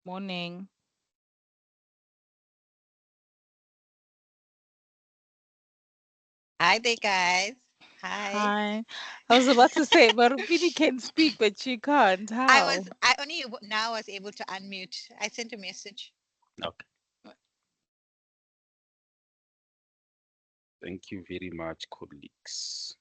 Morning. Hi there, guys. Hi. Hi. I was about to say, Marupini can speak, but she can't. How? I only now was able to unmute. I sent a message. Okay. Thank you very much, colleagues.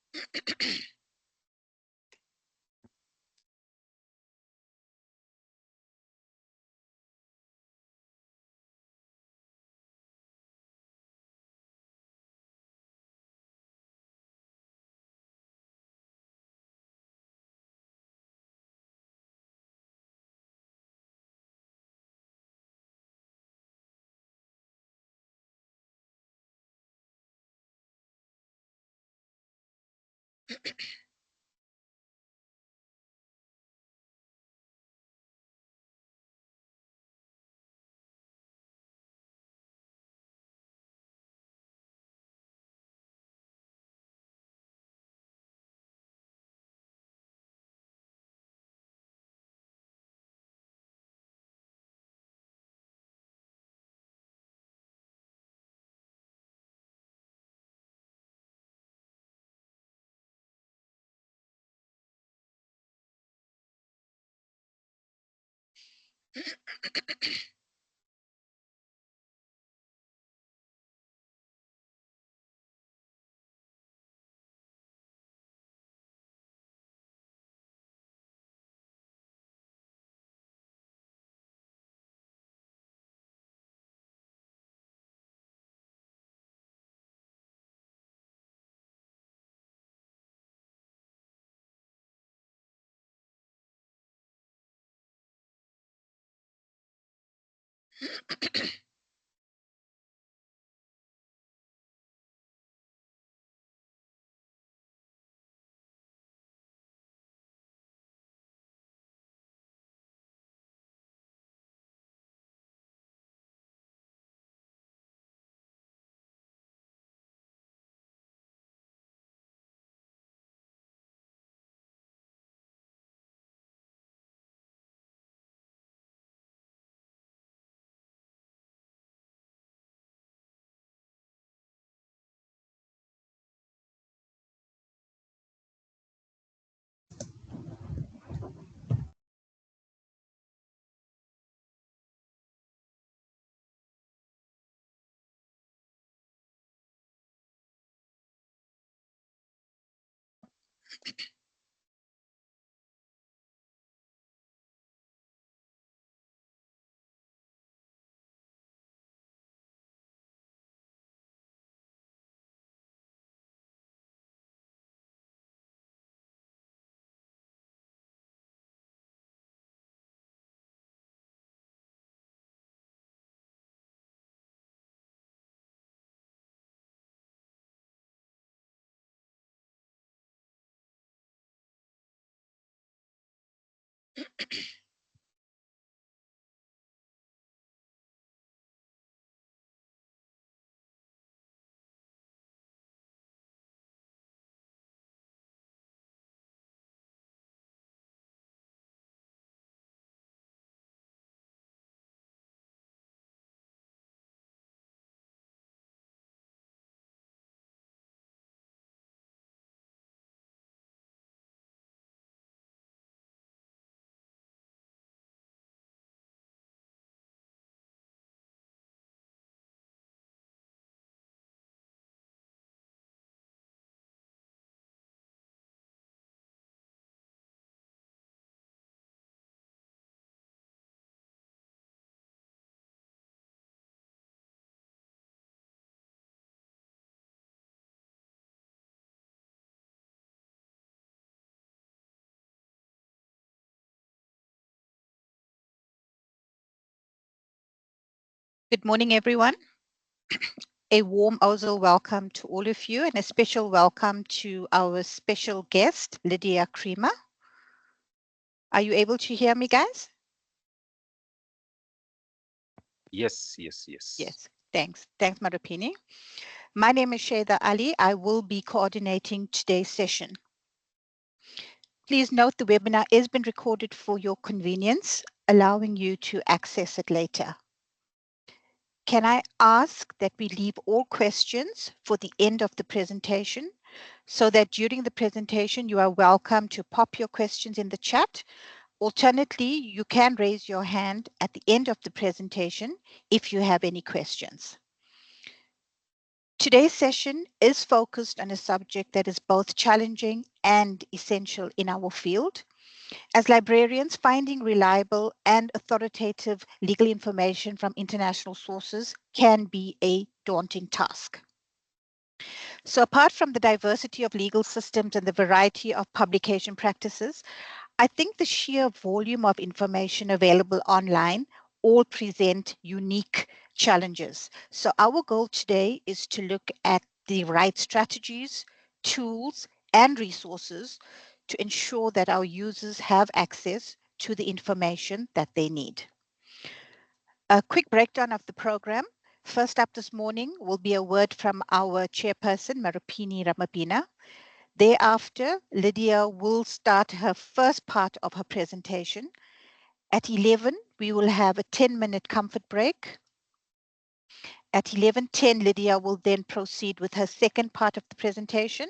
Good morning, everyone. A warm OSALL welcome to all of you and a special welcome to our special guest, Lydia Creamer. Are you able to hear me, guys? Yes, yes, yes. Yes. Thanks. Thanks, Marupini. My name is Sheda Ali. I will be coordinating today's session. Please note the webinar has been recorded for your convenience, allowing you to access it later. Can I ask that we leave all questions for the end of the presentation, so that during the presentation you are welcome to pop your questions in the chat. Alternately, you can raise your hand at the end of the presentation if you have any questions. Today's session is focused on a subject that is both challenging and essential in our field. As librarians, finding reliable and authoritative legal information from international sources can be a daunting task. So apart from the diversity of legal systems and the variety of publication practices, I think the sheer volume of information available online all present unique challenges. So our goal today is to look at the right strategies, tools, and resources to ensure that our users have access to the information that they need. A quick breakdown of the program. First up this morning will be a word from our chairperson, Marupini Ramapina. Thereafter, Lydia will start her first part of her presentation. At 11, we will have a 10-minute comfort break. At 11:10, Lydia will then proceed with her second part of the presentation.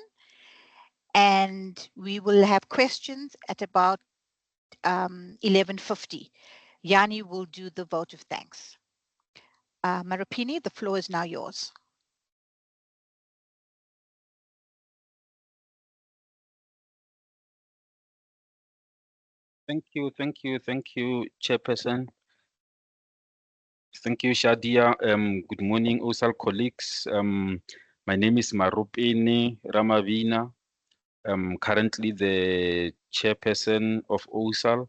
And we will have questions at about 11:50. Yani will do the vote of thanks. Marupini, the floor is now yours. Thank you, Chairperson. Thank you, Shadia. Good morning, OSAL colleagues. My name is Marupini Ramavina. I'm currently the chairperson of OSAL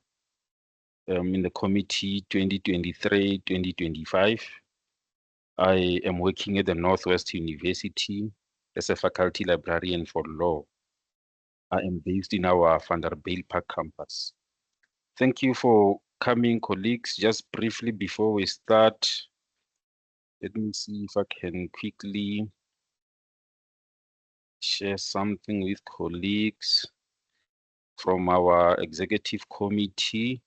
in the committee 2023-2025. I am working at the Northwest University as a faculty librarian for law. I am based in our Vanderbilt Park campus. Thank you for coming, colleagues. Just briefly before we start, let me see if I can quickly share something with colleagues from our executive committee.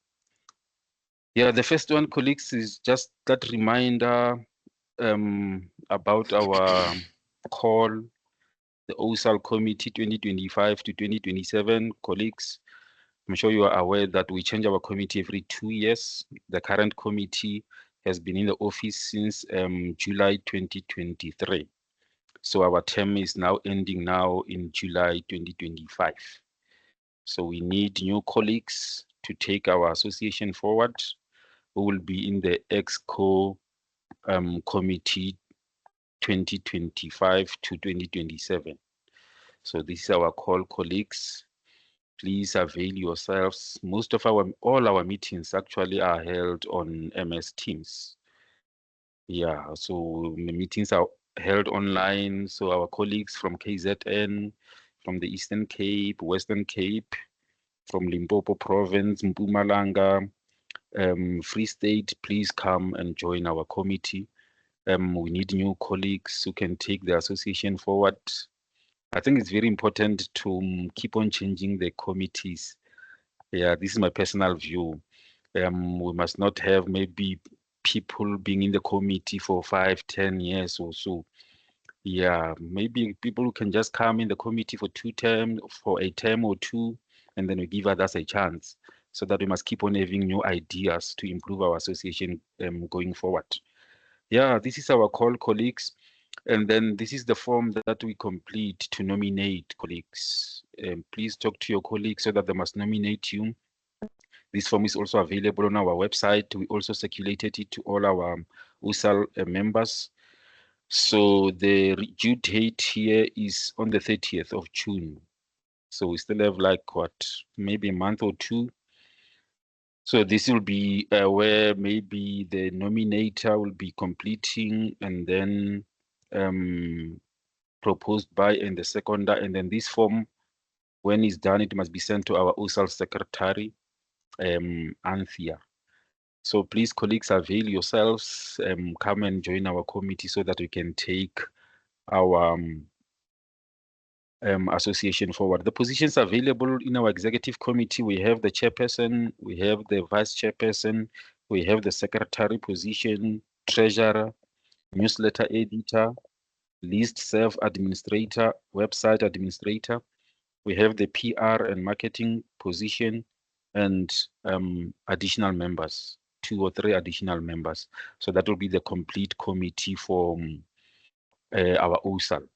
Yeah, the first one, colleagues, is just that reminder about our call, the OSAL Committee 2025 to 2027. Colleagues, I'm sure you are aware that we change our committee every 2 years. The current committee has been in the office since July 2023. So our term is now ending now in July 2025. So we need new colleagues to take our association forward, who will be in the EXCO committee 2025 to 2027. So this is our call, colleagues. Please avail yourselves. All our meetings actually are held on MS Teams. Yeah, so the meetings are held online. So our colleagues from KZN, from the Eastern Cape, Western Cape, from Limpopo Province, Mpumalanga, Free State, please come and join our committee. We need new colleagues who can take the association forward. I think it's very important to keep on changing the committees. Yeah, this is my personal view. We must not have maybe people being in the committee for 5, 10 years or so. Yeah, maybe people who can just come in the committee for a term or two, and then we give others a chance, so that we must keep on having new ideas to improve our association going forward. Yeah, this is our call, colleagues. And then this is the form that we complete to nominate colleagues. Please talk to your colleagues so that they must nominate you. This form is also available on our website. We also circulated it to all our OSAL members. So the due date here is on the 30th of June. So we still have like maybe a month or two. So this will be where maybe the nominator will be completing and then proposed by and the seconder, and then this form, when it's done, it must be sent to our OSAL secretary, Anthea. So please, colleagues, avail yourselves, come and join our committee so that we can take our association forward. The positions available in our executive committee, we have the chairperson, we have the vice chairperson, we have the secretary position, treasurer, newsletter editor, list serve administrator, website administrator. We have the PR and marketing position and additional members, 2 or 3 additional members. So that will be the complete committee for our OSAL.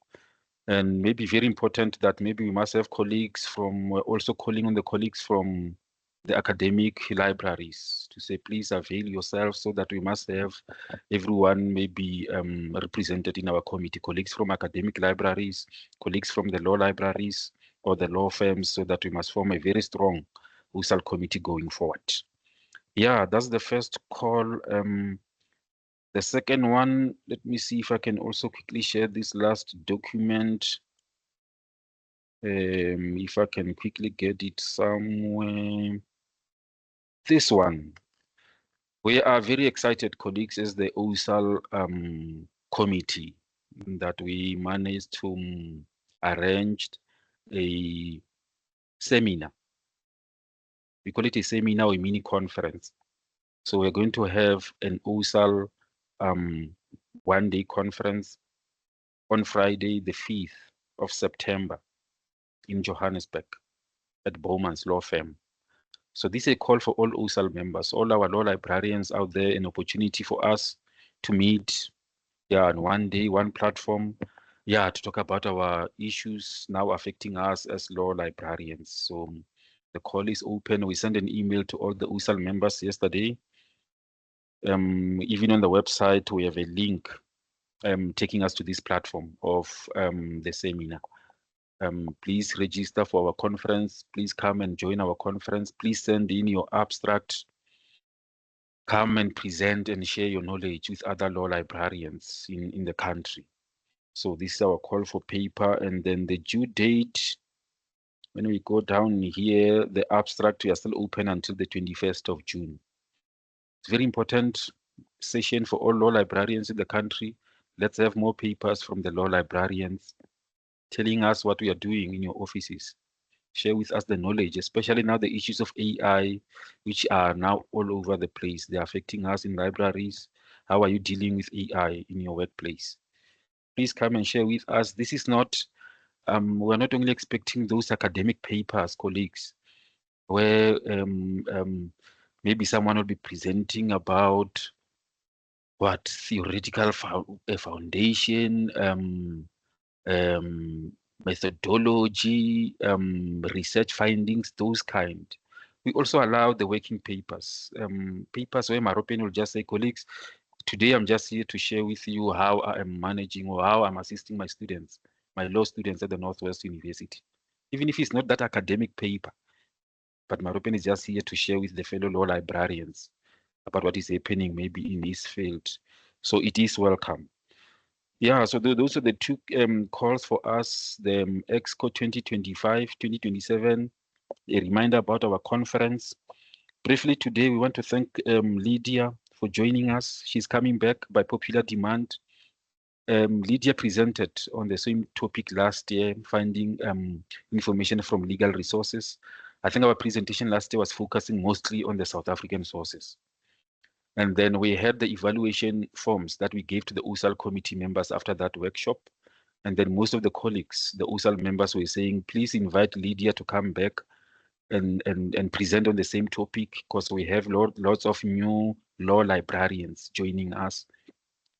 And maybe very important that maybe we must have colleagues from, we're also calling on the colleagues from the academic libraries to say, please avail yourself, so that we must have everyone maybe represented in our committee, colleagues from academic libraries, colleagues from the law libraries or the law firms, so that we must form a very strong OSAL committee going forward. Yeah, that's the first call. The second one, let me see if I can also quickly share this last document. If I can quickly get it somewhere. This one. We are very excited, colleagues, as the OSAL committee, that we managed to arrange a seminar. We call it a seminar or a mini conference. So we're going to have an OSAL one-day conference on Friday, the 5th of September in Johannesburg at Bowman's Law Firm. So this is a call for all OSAL members, all our law librarians out there, an opportunity for us to meet, on one day, one platform, to talk about our issues now affecting us as law librarians. So the call is open. We sent an email to all the OSAL members yesterday. Even on the website, we have a link taking us to this platform of the seminar. Please register for our conference. Please come and join our conference. Please send in your abstract. Come and present and share your knowledge with other law librarians in the country. So this is our call for paper. And then the due date, when we go down here, the abstract, we are still open until the 21st of June. It's very important session for all law librarians in the country. Let's have more papers from the law librarians telling us what we are doing in your offices. Share with us the knowledge, especially now the issues of AI, which are now all over the place. They're affecting us in libraries. How are you dealing with AI in your workplace? Please come and share with us. This is not, we're not only expecting those academic papers, colleagues, where maybe someone will be presenting about what theoretical foundation, methodology, research findings, those kind. We also allow the working papers, papers where Maropen will just say, colleagues, today I'm just here to share with you how I am managing or how I'm assisting my students, my law students at the Northwest University. Even if it's not that academic paper, but Maropen is just here to share with the fellow law librarians about what is happening maybe in his field. So it is welcome. Yeah, so those are the two calls for us, the Exco 2025, 2027, a reminder about our conference. Briefly today, we want to thank Lydia for joining us. She's coming back by popular demand. Lydia presented on the same topic last year, finding information from legal resources. I think our presentation last year was focusing mostly on the South African sources. And then we had the evaluation forms that we gave to the OSAL committee members after that workshop. And then most of the colleagues, the OSAL members, were saying, please invite Lydia to come back and present on the same topic, because we have lots of new law librarians joining us.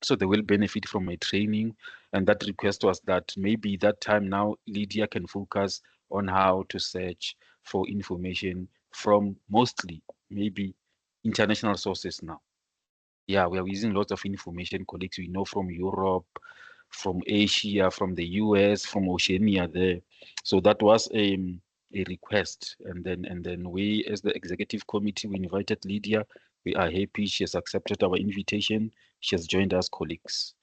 So they will benefit from my training. And that request was that maybe that time now Lydia can focus on how to search for information from mostly maybe international sources now. Yeah, we are using lots of information, colleagues we know from Europe, from Asia, from the US, from Oceania there. So that was a request. And then we, as the executive committee, we invited Lydia. We are happy she has accepted our invitation. She has joined us, colleagues.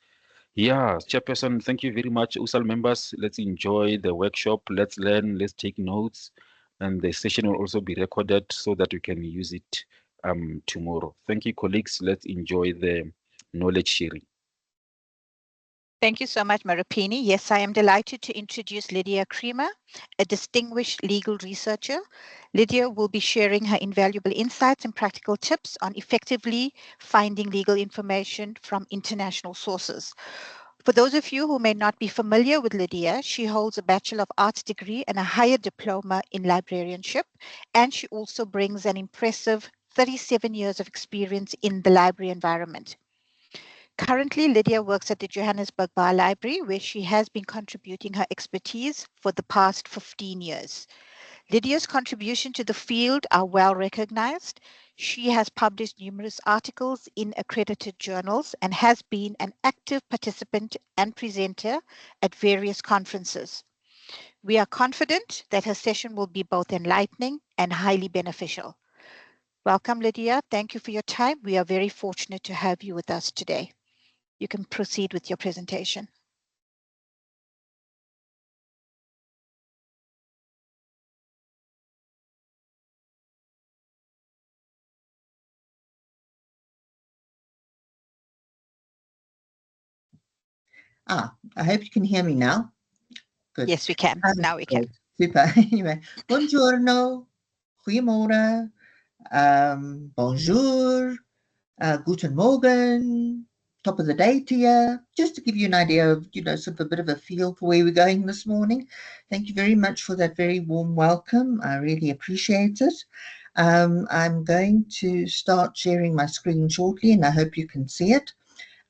Yeah, Chairperson, thank you very much. OSAL members, let's enjoy the workshop. Let's learn, let's take notes. And the session will also be recorded so that we can use it tomorrow. Thank you, colleagues. Let's enjoy the knowledge sharing. Thank you so much, Marupini. Yes, I am delighted to introduce Lydia Creamer, a distinguished legal researcher. Lydia will be sharing her invaluable insights and practical tips on effectively finding legal information from international sources. For those of you who may not be familiar with Lydia, she holds a Bachelor of Arts degree and a higher diploma in librarianship, and she also brings an impressive 37 years of experience in the library environment. Currently, Lydia works at the Johannesburg Bar Library, where she has been contributing her expertise for the past 15 years. Lydia's contribution to the field are well recognized. She has published numerous articles in accredited journals and has been an active participant and presenter at various conferences. We are confident that her session will be both enlightening and highly beneficial. Welcome, Lydia. Thank you for your time. We are very fortunate to have you with us today. You can proceed with your presentation. I hope you can hear me now. Good. Yes, we can. Now we can. Super. Anyway, buongiorno, goeiemorgen, bonjour, guten Morgen, top of the day to you, just to give you an idea of, sort of a bit of a feel for where we're going this morning. Thank you very much for that very warm welcome. I really appreciate it. I'm going to start sharing my screen shortly, and I hope you can see it.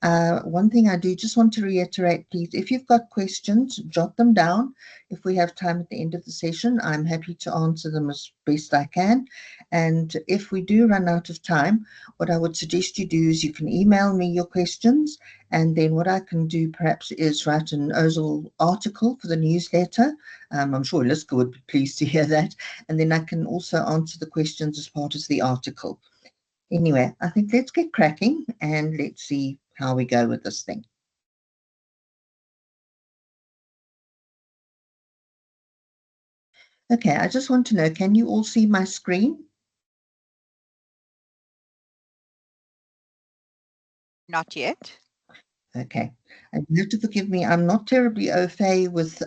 One thing I do just want to reiterate, please, if you've got questions, jot them down. If we have time at the end of the session, I'm happy to answer them as best I can. And if we do run out of time, what I would suggest you do is you can email me your questions, and then what I can do perhaps is write an OSALL article for the newsletter. I'm sure Liska would be pleased to hear that. And then I can also answer the questions as part of the article. Anyway, I think let's get cracking and let's see how we go with this thing. Okay, I just want to know, can you all see my screen? Not yet. Okay, and you have to forgive me, I'm not terribly au fait with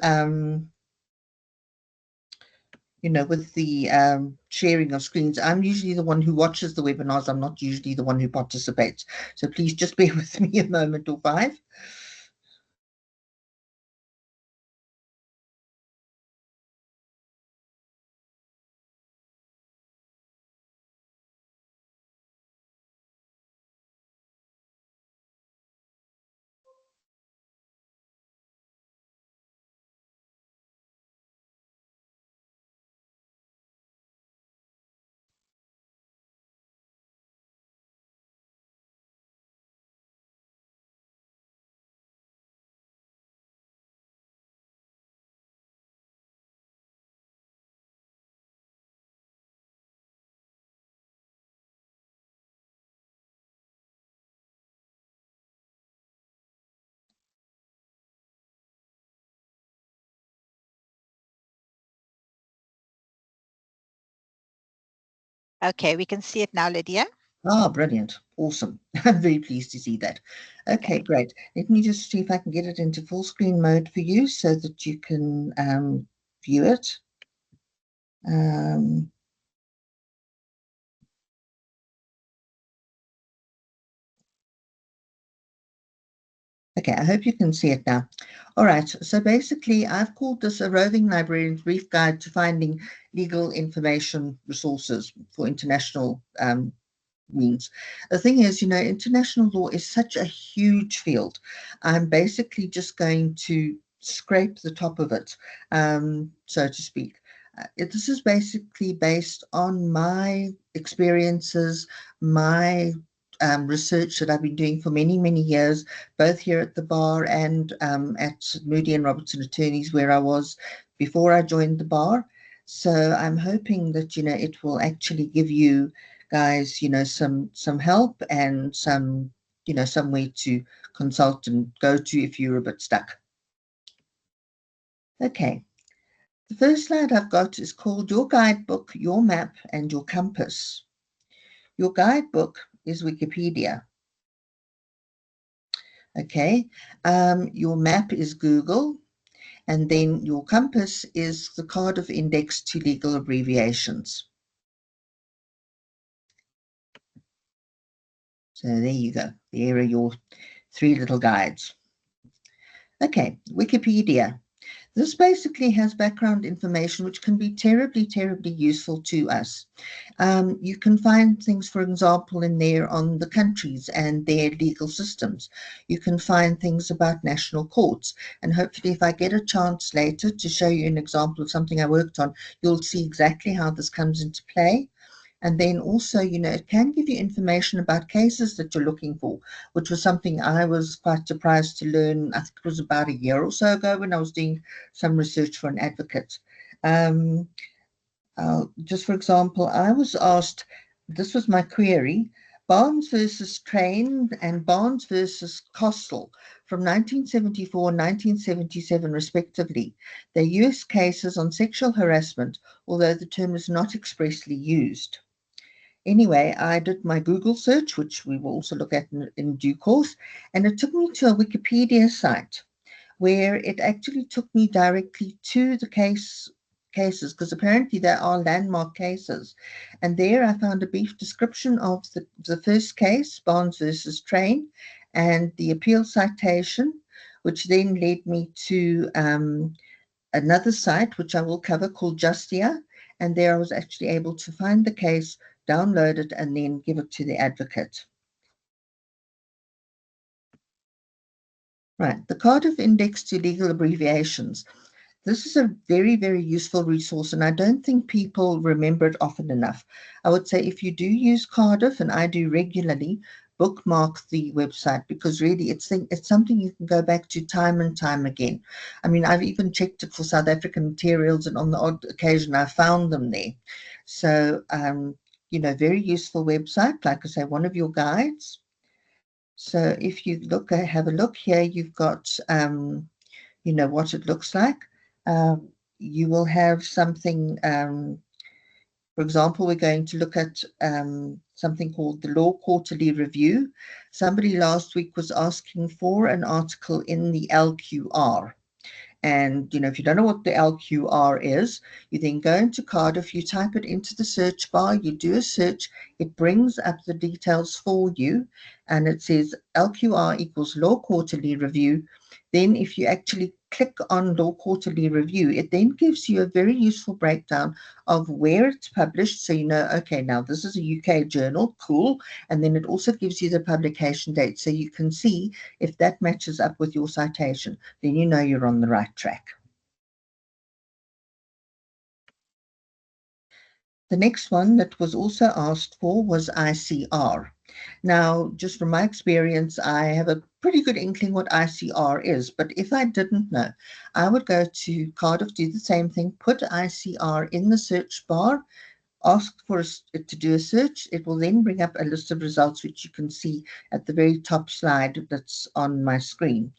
with the sharing of screens. I'm usually the one who watches the webinars. I'm not usually the one who participates. So please just bear with me a moment or five. Okay, we can see it now, Lydia. Ah, brilliant. Awesome. I'm very pleased to see that. Okay, great. Let me just see if I can get it into full screen mode for you so that you can view it. Okay, I hope you can see it now. All right, so basically I've called this a roving librarian's brief guide to finding legal information resources for international means. The thing is, international law is such a huge field. I'm basically just going to scrape the top of it, so to speak. This is basically based on my experiences, my research that I've been doing for many, many years, both here at the bar and at Moody and Robertson Attorneys, where I was before I joined the bar. So I'm hoping that, it will actually give you guys, some help and some, somewhere to consult and go to if you're a bit stuck. Okay. The first slide I've got is called Your Guidebook, Your Map, and Your Compass. Your guidebook is Wikipedia. Okay, your map is Google, and then your compass is the Cardiff Index to Legal Abbreviations. So there you go. There are your 3 little guides. Okay, Wikipedia. This basically has background information which can be terribly, terribly useful to us. You can find things, for example, in there on the countries and their legal systems. You can find things about national courts. And hopefully, if I get a chance later to show you an example of something I worked on, you'll see exactly how this comes into play. And then also, it can give you information about cases that you're looking for, which was something I was quite surprised to learn. I think it was about a year or so ago when I was doing some research for an advocate. Just for example, I was asked, this was my query, Barnes versus Train and Barnes versus Costle from 1974 and 1977 respectively. They're US cases on sexual harassment, although the term is not expressly used. Anyway, I did my Google search, which we will also look at in due course, and it took me to a Wikipedia site where it actually took me directly to the cases, because apparently there are landmark cases. And there I found a brief description of the first case, Barnes versus Train, and the appeal citation, which then led me to another site, which I will cover, called Justia. And there I was actually able to find the case, download it, and then give it to the advocate. Right, the Cardiff Index to Legal Abbreviations. This is a very, very useful resource, and I don't think people remember it often enough. I would say if you do use Cardiff, and I do regularly, bookmark the website, because really it's something you can go back to time and time again. I mean, I've even checked it for South African materials, and on the odd occasion I found them there. So, very useful website, like I say, one of your guides. So if you have a look here, you've got, what it looks like. You will have something, for example, we're going to look at something called the Law Quarterly Review. Somebody last week was asking for an article in the LQR. And, if you don't know what the LQR is, you then go into Cardiff, you type it into the search bar, you do a search, it brings up the details for you, and it says LQR equals Law Quarterly Review. Then if you actually click on Law Quarterly Review, it then gives you a very useful breakdown of where it's published. So okay, now this is a UK journal, cool. And then it also gives you the publication date. So you can see if that matches up with your citation, then you know you're on the right track. The next one that was also asked for was ICR. Now, just from my experience, I have a pretty good inkling what ICR is, but if I didn't know, I would go to Cardiff, do the same thing, put ICR in the search bar, ask for it to do a search. It will then bring up a list of results, which you can see at the very top slide that's on my screen.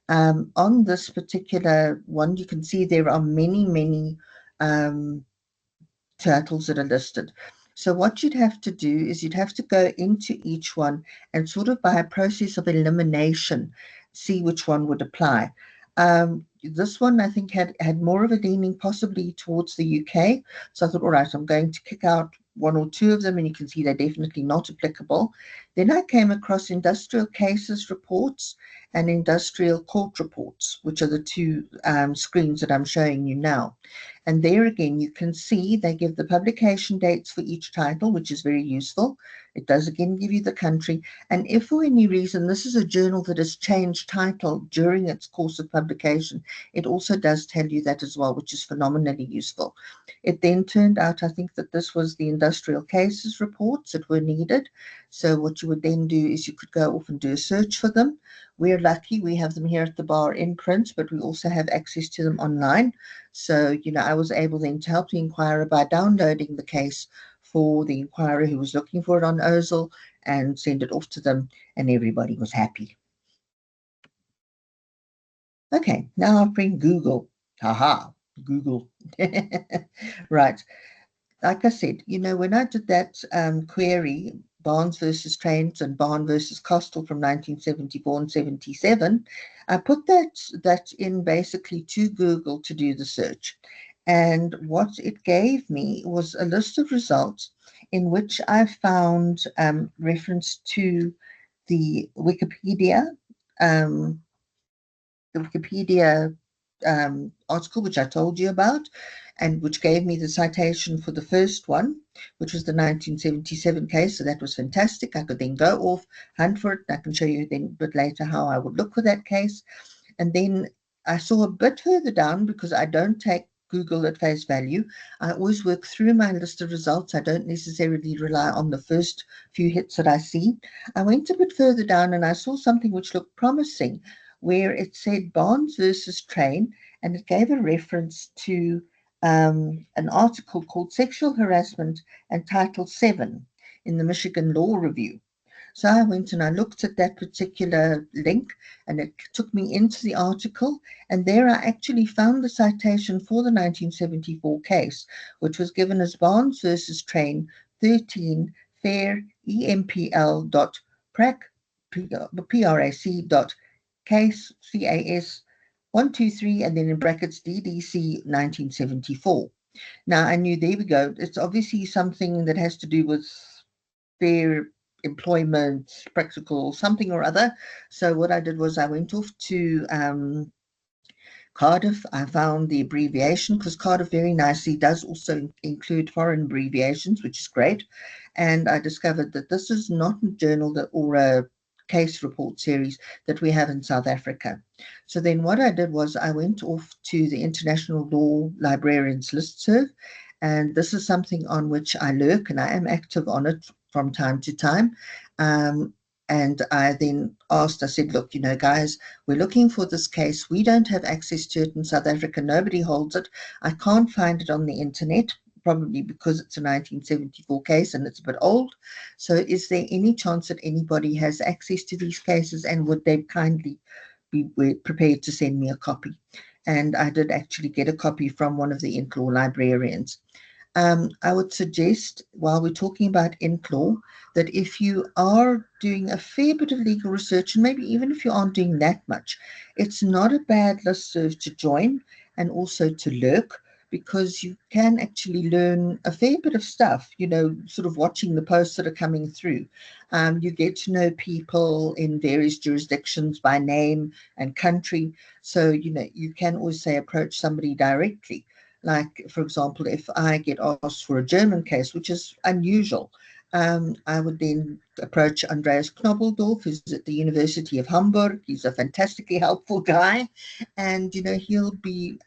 On this particular one, you can see there are many, many titles that are listed. So what you'd have to do is you'd have to go into each one and sort of by a process of elimination, see which one would apply. This one I think had more of a leaning possibly towards the UK. So I thought, all right, I'm going to kick out one or two of them, and you can see they're definitely not applicable. Then I came across industrial cases reports and industrial court reports, which are the two screens that I'm showing you now. And there again, you can see they give the publication dates for each title, which is very useful. It does again give you the country. And if for any reason this is a journal that has changed title during its course of publication, it also does tell you that as well, which is phenomenally useful. It then turned out, I think, that this was the industrial cases reports that were needed. So what you would then do is you could go off and do a search for them. We're lucky we have them here at the bar in print, but we also have access to them online. So, I was able then to help the inquirer by downloading the case for the inquirer who was looking for it on OSALL and send it off to them, and everybody was happy. Okay, now I'll bring Google. Haha, Google. Right. Like I said, when I did that query, Barnes versus Trains and Barnes versus Costal from 1974 and 77, I put that in basically to Google to do the search. And what it gave me was a list of results in which I found reference to the Wikipedia, um, article which I told you about, and which gave me the citation for the first one, which was the 1977 case. So that was fantastic. I could then go off, hunt for it. I can show you then a bit later how I would look for that case. And then I saw a bit further down, because I don't take Google at face value. I always work through my list of results. I don't necessarily rely on the first few hits that I see. I went a bit further down and I saw something which looked promising, where it said Barnes versus Train, and it gave a reference to an article called Sexual Harassment and Title VII in the Michigan Law Review. So I went and I looked at that particular link, and it took me into the article, and there I actually found the citation for the 1974 case, which was given as Barnes versus Train 13 Fair EMPL dot prac dot case CAS 123 and then in brackets DDC 1974. Now I knew, there we go, it's obviously something that has to do with fair employment, practical something or other. So what I did was I went off to Cardiff. I found the abbreviation, because Cardiff very nicely does also include foreign abbreviations, which is great. And I discovered that this is not a journal that, or a case report series that we have in South Africa. So then what I did was I went off to the International Law Librarians Listserv, and this is something on which I lurk, and I am active on it from time to time. And I then asked, I said, look, guys, we're looking for this case. We don't have access to it in South Africa. Nobody holds it. I can't find it on the internet, probably because it's a 1974 case and it's a bit old. So is there any chance that anybody has access to these cases, and would they kindly be prepared to send me a copy? And I did actually get a copy from one of the Law librarians. I would suggest, while we're talking about law, that if you are doing a fair bit of legal research, and maybe even if you aren't doing that much, it's not a bad listserv to join and also to lurk, because you can actually learn a fair bit of stuff, sort of watching the posts that are coming through. You get to know people in various jurisdictions by name and country. So, you can always say approach somebody directly. Like, for example, if I get asked for a German case, which is unusual, I would then approach Andreas Knobeldorf, who's at the University of Hamburg. He's a fantastically helpful guy, and he'll be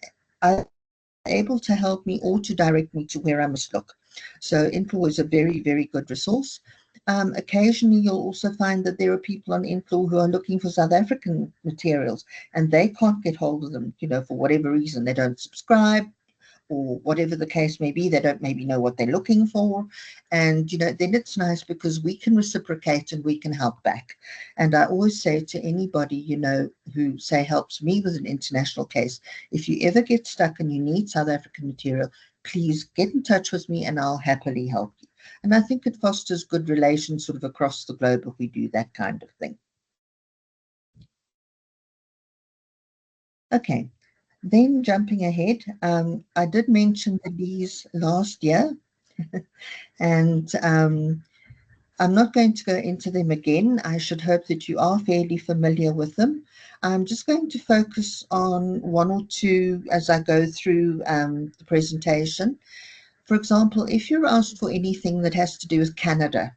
able to help me or to direct me to where I must look. So Inflaw is a very, very good resource. Occasionally, you'll also find that there are people on Inflaw who are looking for South African materials, and they can't get hold of them, for whatever reason. They don't subscribe, or whatever the case may be. They don't maybe know what they're looking for. And, then it's nice because we can reciprocate and we can help back. And I always say to anybody, who say helps me with an international case, if you ever get stuck and you need South African material, please get in touch with me and I'll happily help you. And I think it fosters good relations sort of across the globe if we do that kind of thing. Okay. Then jumping ahead, I did mention the bees last year, and I'm not going to go into them again. I should hope that you are fairly familiar with them. I'm just going to focus on one or two as I go through the presentation. For example, if you're asked for anything that has to do with Canada,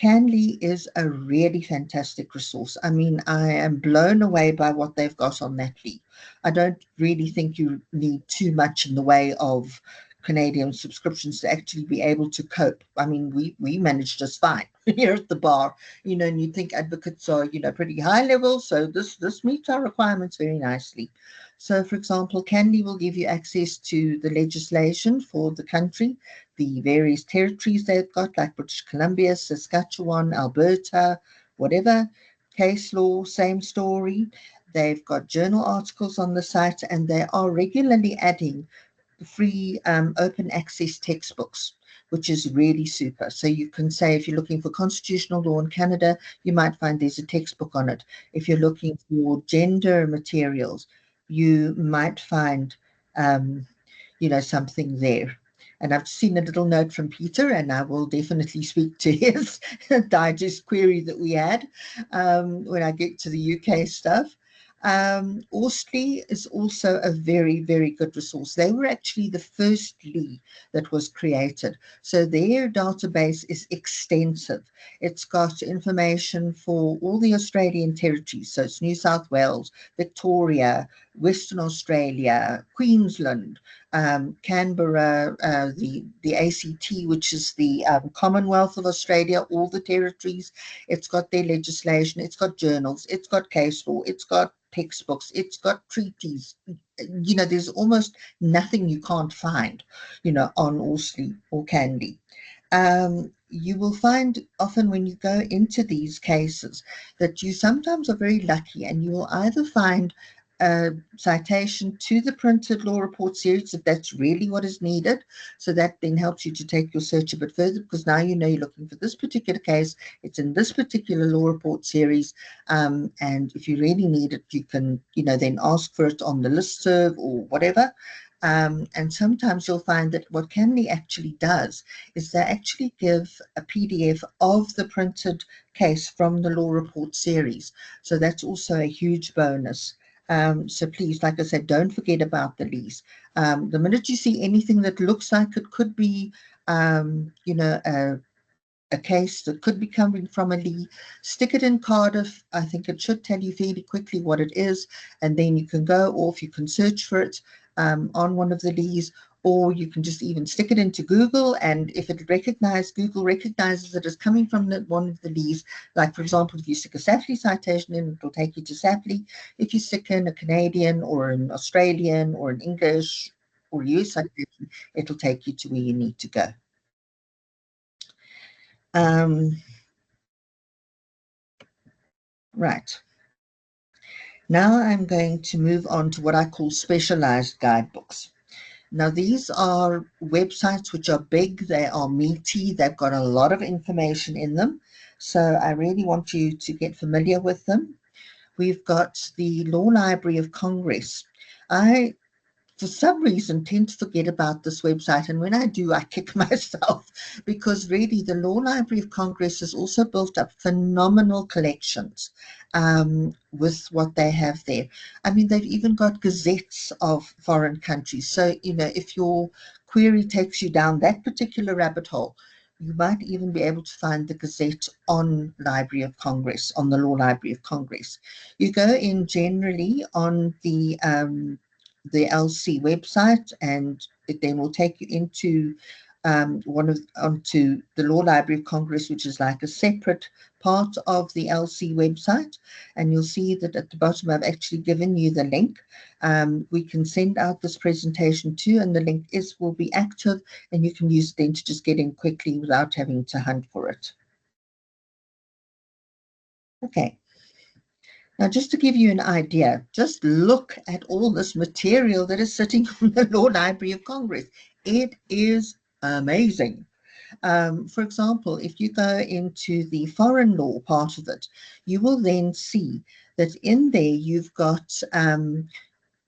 CanLII is a really fantastic resource. I mean, I am blown away by what they've got on that league. I don't really think you need too much in the way of Canadian subscriptions to actually be able to cope. I mean, we managed just fine here at the bar, and you think advocates are, pretty high level. So this meets our requirements very nicely. So, for example, CanLII will give you access to the legislation for the country, the various territories they've got, like British Columbia, Saskatchewan, Alberta, whatever. Case law, same story. They've got journal articles on the site, and they are regularly adding free open access textbooks. which is really super. So you can say, if you're looking for constitutional law in Canada, you might find there's a textbook on it. If you're looking for gender materials, you might find, something there. And I've seen a little note from Peter, and I will definitely speak to his digest query that we had when I get to the UK stuff. OSALL is also a very, very good resource. They were actually the first LEA that was created. So their database is extensive. It's got information for all the Australian territories. So it's New South Wales, Victoria, Western Australia, Queensland, Canberra, the ACT, which is the Commonwealth of Australia, all the territories. It's got their legislation, it's got journals, it's got case law, it's got textbooks, it's got treaties. There's almost nothing you can't find, on OSALL or CANDI. You will find often when you go into these cases that you sometimes are very lucky, and you will either find a citation to the printed law report series if that's really what is needed. So that then helps you to take your search a bit further, because now you know you're looking for this particular case, it's in this particular law report series, and if you really need it, you can then ask for it on the listserv or whatever. And sometimes you'll find that what CANLI actually does is they actually give a PDF of the printed case from the law report series. So that's also a huge bonus. So please, like I said, don't forget about the LEAs. The minute you see anything that looks like it could be, a case that could be coming from a LEA, stick it in Cardiff. I think it should tell you fairly quickly what it is, and then you can go off, you can search for it on one of the LEAs, or you can just even stick it into Google, and if Google recognizes it as coming from one of the LEAs, like for example, if you stick a SAFLI citation in, it will take you to SAFLI. If you stick in a Canadian or an Australian or an English or US citation, it'll take you to where you need to go. Right. Now I'm going to move on to what I call specialized guidebooks. Now, these are websites which are big, they are meaty, they've got a lot of information in them. So I really want you to get familiar with them. We've got the Law Library of Congress. I, for some reason, tend to forget about this website, and when I do, I kick myself, because really the Law Library of Congress has also built up phenomenal collections with what they have there. I mean, they've even got gazettes of foreign countries. So, if your query takes you down that particular rabbit hole, you might even be able to find the gazette on Library of Congress, on the Law Library of Congress. You go in generally on the LC website, and it then will take you into onto the Law Library of Congress, which is like a separate part of the LC website. And you'll see that at the bottom I've actually given you the link. We can send out this presentation too, and the link will be active, and you can use it then to just get in quickly without having to hunt for it. Okay. Now, just to give you an idea, just look at all this material that is sitting on the Law Library of Congress. It is amazing. For example, if you go into the foreign law part of it, you will then see that in there you've got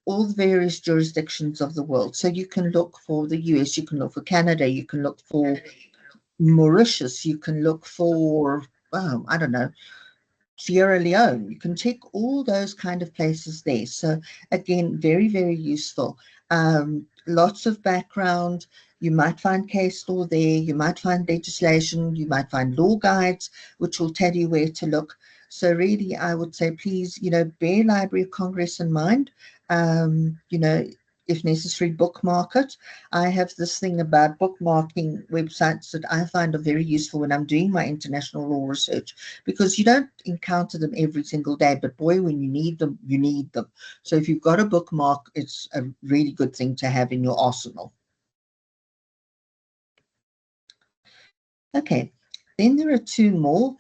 all the various jurisdictions of the world. So you can look for the US, you can look for Canada, you can look for Mauritius, you can look for, I don't know, Sierra Leone. You can check all those kind of places there. So again, very, very useful. Lots of background. You might find case law there. You might find legislation. You might find law guides, which will tell you where to look. So really, I would say, please, bear Library of Congress in mind. If necessary, bookmark it. I have this thing about bookmarking websites that I find are very useful when I'm doing my international law research, because you don't encounter them every single day, but boy, when you need them, you need them. So if you've got a bookmark, it's a really good thing to have in your arsenal. Okay, then there are two more,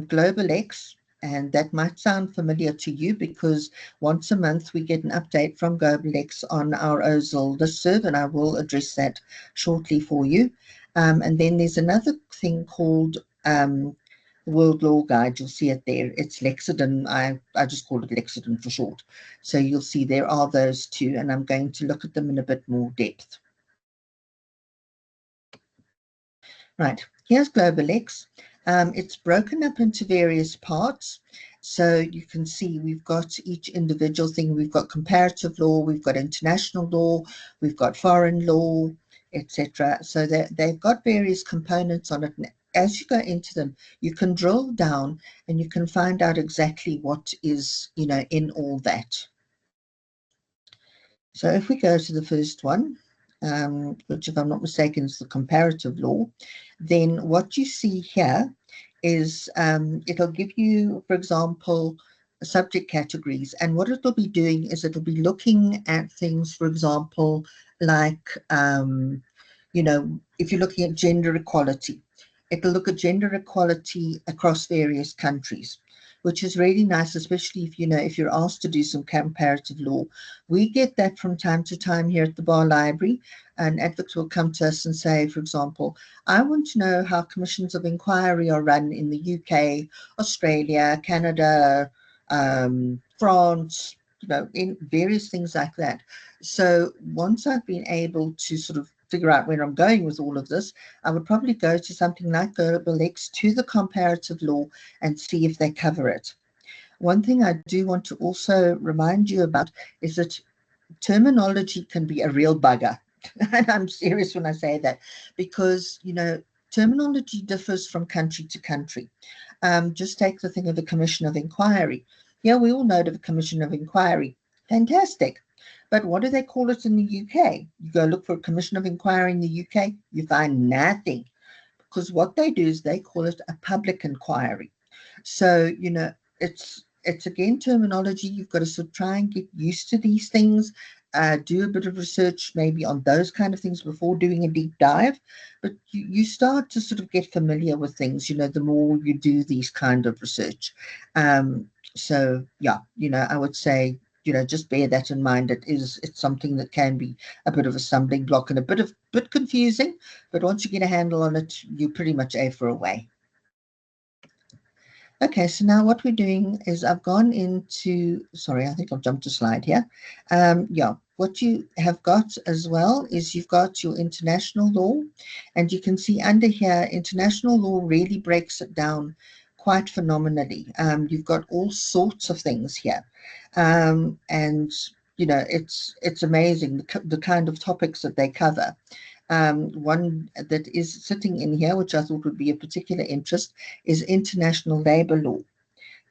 Global X, and that might sound familiar to you because once a month we get an update from Global X on our OSALL listserv, and I will address that shortly for you. And then there's another thing called World Law Guide. You'll see it there. It's Lexidon. I just call it Lexidon for short. So you'll see there are those two, and I'm going to look at them in a bit more depth. Right, here's Global X. It's broken up into various parts. So you can see we've got each individual thing. We've got comparative law, we've got international law, we've got foreign law, etc. So they've got various components on it. And as you go into them, you can drill down and you can find out exactly what is, in all that. So if we go to the first one, which if I'm not mistaken is the comparative law, then what you see here is it'll give you, for example, subject categories. And what it'll be doing is it'll be looking at things, for example, like, if you're looking at gender equality, it'll look at gender equality across various countries, which is really nice, especially if you're asked to do some comparative law. We get that from time to time here at the Bar Library, and advocates will come to us and say, for example, I want to know how commissions of inquiry are run in the UK, Australia, Canada, France, in various things like that. So once I've been able to sort of figure out where I'm going with all of this, I would probably go to something like Global X, to the comparative law, and see if they cover it. One thing I do want to also remind you about is that terminology can be a real bugger. And I'm serious when I say that, because, terminology differs from country to country. Just take the thing of a commission of inquiry. Yeah, we all know of a commission of inquiry. Fantastic. But what do they call it in the UK? You go look for a commission of inquiry in the UK, you find nothing. Because what they do is they call it a public inquiry. So, it's again terminology. You've got to sort of try and get used to these things, do a bit of research maybe on those kind of things before doing a deep dive. But you start to sort of get familiar with things, the more you do these kind of research. So yeah, I would say, just bear that in mind. It's something that can be a bit of a stumbling block and a bit confusing, but once you get a handle on it, you're pretty much A for away. Okay, so now what we're doing is I've gone into, sorry, I think I've jumped a slide here. Yeah, what you have got as well is you've got your international law, and you can see under here, international law really breaks it down quite phenomenally. You've got all sorts of things here. And, it's amazing the kind of topics that they cover. One that is sitting in here, which I thought would be a particular interest, is international labor law.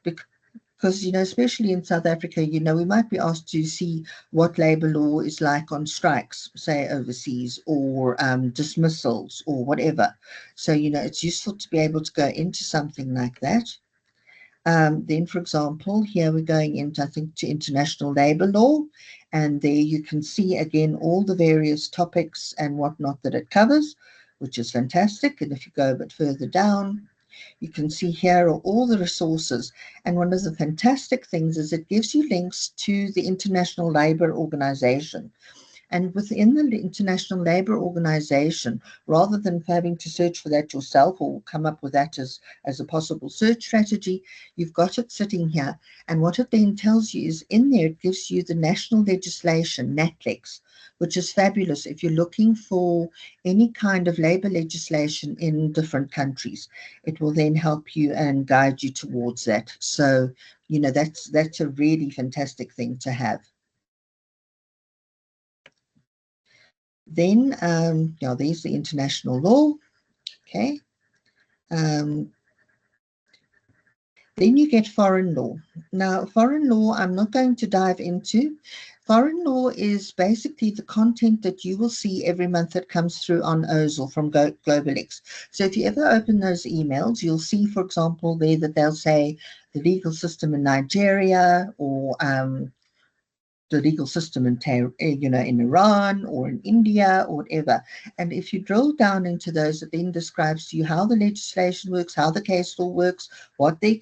Because, especially in South Africa, we might be asked to see what labor law is like on strikes, say overseas, or dismissals or whatever. So, it's useful to be able to go into something like that. Then, for example, here we're going into, I think, to international labor law, and there you can see again all the various topics and whatnot that it covers, which is fantastic. And if you go a bit further down, you can see here are all the resources. And one of the fantastic things is it gives you links to the International Labour Organization. And within the International Labour Organization, rather than having to search for that yourself or come up with that as a possible search strategy, you've got it sitting here. And what it then tells you is in there, it gives you the national legislation, NATLEX, which is fabulous if you're looking for any kind of labour legislation in different countries. It will then help you and guide you towards that. So, that's a really fantastic thing to have. Then, there's the international law. Okay. Then you get foreign law. Now, foreign law, I'm not going to dive into. Foreign law is basically the content that you will see every month that comes through on OSALL from Global X. So if you ever open those emails, you'll see, for example, there that they'll say the legal system in Nigeria, or the legal system in, in Iran or in India or whatever. And if you drill down into those, it then describes to you how the legislation works, how the case law works, what their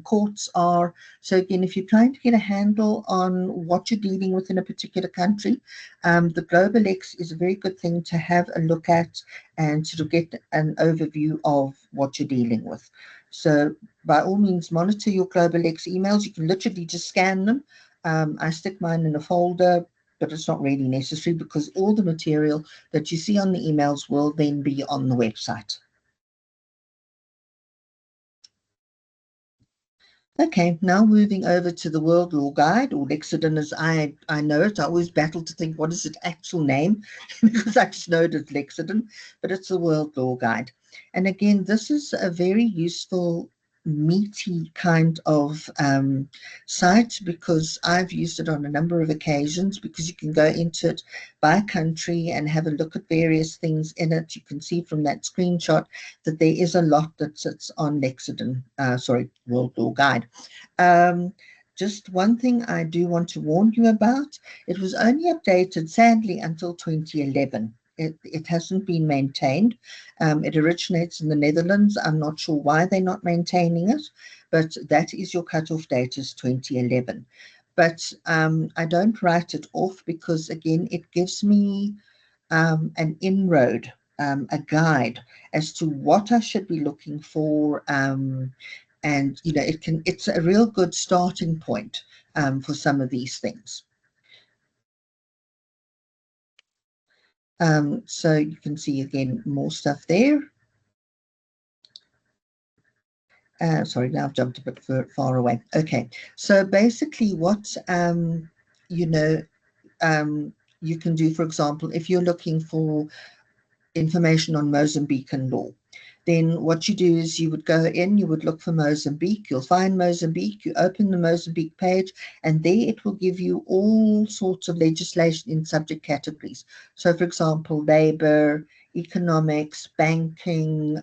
courts are. So again, if you're trying to get a handle on what you're dealing with in a particular country, the Global X is a very good thing to have a look at and sort of get an overview of what you're dealing with. So by all means, monitor your Global X emails. You can literally just scan them. I stick mine in a folder, but it's not really necessary because all the material that you see on the emails will then be on the website. Okay, now moving over to the World Law Guide, or Lexidon as I know it. I always battle to think what is its actual name because I just know it as Lexidon, but it's the World Law Guide. And again, this is a very useful, meaty kind of site because I've used it on a number of occasions because you can go into it by country and have a look at various things in it. You can see from that screenshot that there is a lot that sits on Lexidon, World Law Guide. Just one thing I do want to warn you about, it was only updated, sadly, until 2011. It hasn't been maintained. It originates in the Netherlands. I'm not sure why they're not maintaining it, but that is your cutoff date is 2011. But I don't write it off because, again, it gives me an inroad, a guide as to what I should be looking for. And it's a real good starting point for some of these things. So you can see again more stuff there. Sorry, now I've jumped a bit far away. Okay, so basically what you can do, for example, if you're looking for information on Mozambican law, then what you do is you would go in, you would look for Mozambique, you'll find Mozambique, you open the Mozambique page, and there it will give you all sorts of legislation in subject categories. So, for example, labor, economics, banking,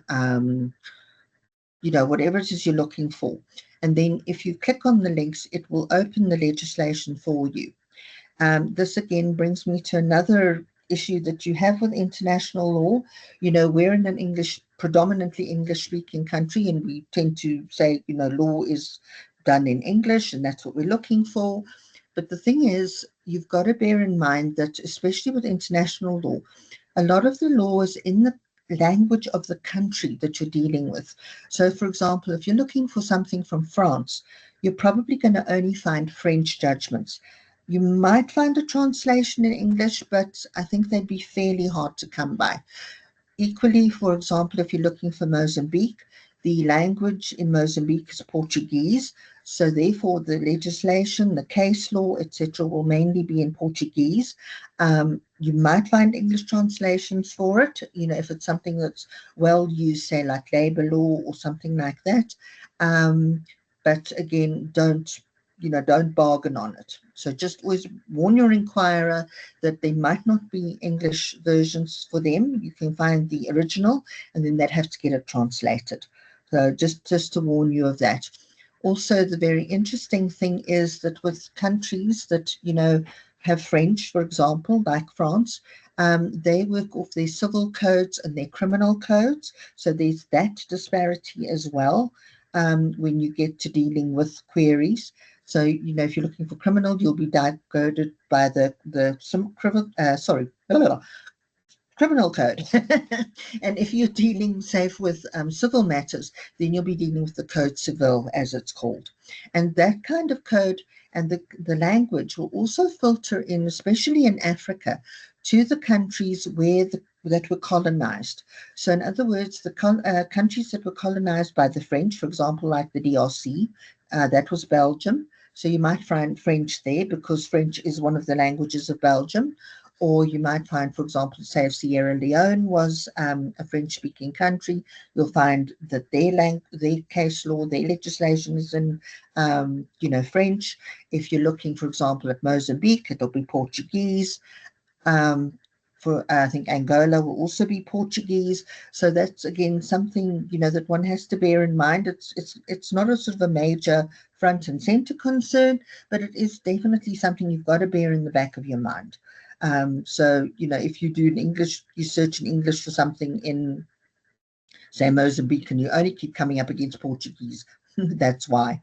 whatever it is you're looking for. And then if you click on the links, it will open the legislation for you. This again brings me to another issue that you have with international law. We're in an predominantly English-speaking country, and we tend to say, law is done in English, and that's what we're looking for. But the thing is, you've got to bear in mind that, especially with international law, a lot of the law is in the language of the country that you're dealing with. So, for example, if you're looking for something from France, you're probably going to only find French judgments. You might find a translation in English, but I think they'd be fairly hard to come by. Equally, for example, if you're looking for Mozambique, the language in Mozambique is Portuguese. So therefore, the legislation, the case law, etc., will mainly be in Portuguese. You might find English translations for it, if it's something that's well used, say like labor law or something like that. But again, don't bargain on it. So just always warn your inquirer that there might not be English versions for them. You can find the original, and then they'd have to get it translated. So just to warn you of that. Also, the very interesting thing is that with countries that, have French, for example, like France, they work off their civil codes and their criminal codes. So there's that disparity as well when you get to dealing with queries. So, if you're looking for criminal, you'll be guided by the criminal code. And if you're dealing, say, with civil matters, then you'll be dealing with the Code Civil, as it's called. And that kind of code and the language will also filter in, especially in Africa, to the countries that were colonized. So in other words, the countries that were colonized by the French, for example, like the DRC, that was Belgium. So you might find French there because French is one of the languages of Belgium. Or you might find, for example, say if Sierra Leone was a French-speaking country, you'll find that their case law, their legislation is in, French. If you're looking, for example, at Mozambique, it'll be Portuguese. For I think Angola will also be Portuguese. So that's again something, you know, that one has to bear in mind. It's not a sort of a major front and center concern, but it is definitely something you've got to bear in the back of your mind. So, you know, if you do an English, you search in English for something in, say, Mozambique, and you only keep coming up against Portuguese, that's why.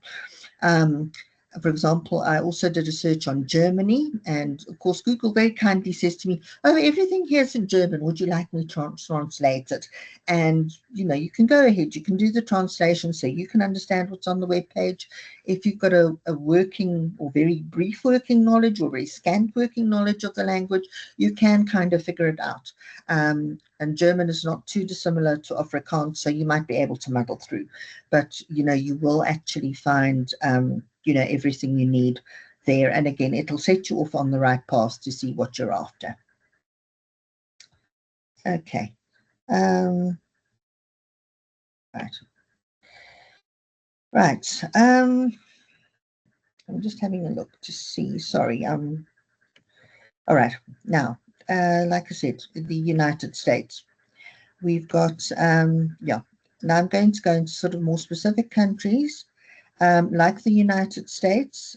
Um, for example, I also did a search on Germany, and of course, Google very kindly says to me, "Oh, everything here is in German. Would you like me to translate it?" And you know, you can go ahead, you can do the translation so you can understand what's on the web page. If you've got a working or very brief working knowledge or very scant working knowledge of the language, you can kind of figure it out. And German is not too dissimilar to Afrikaans, so you might be able to muddle through. But you know, you will actually find you know, everything you need there. And again, it'll set you off on the right path to see what you're after. Okay. Right. Right. I'm just having a look to see. Sorry. All right. Now, like I said, the United States. We've got yeah. Now I'm going to go into sort of more specific countries. Like the United States.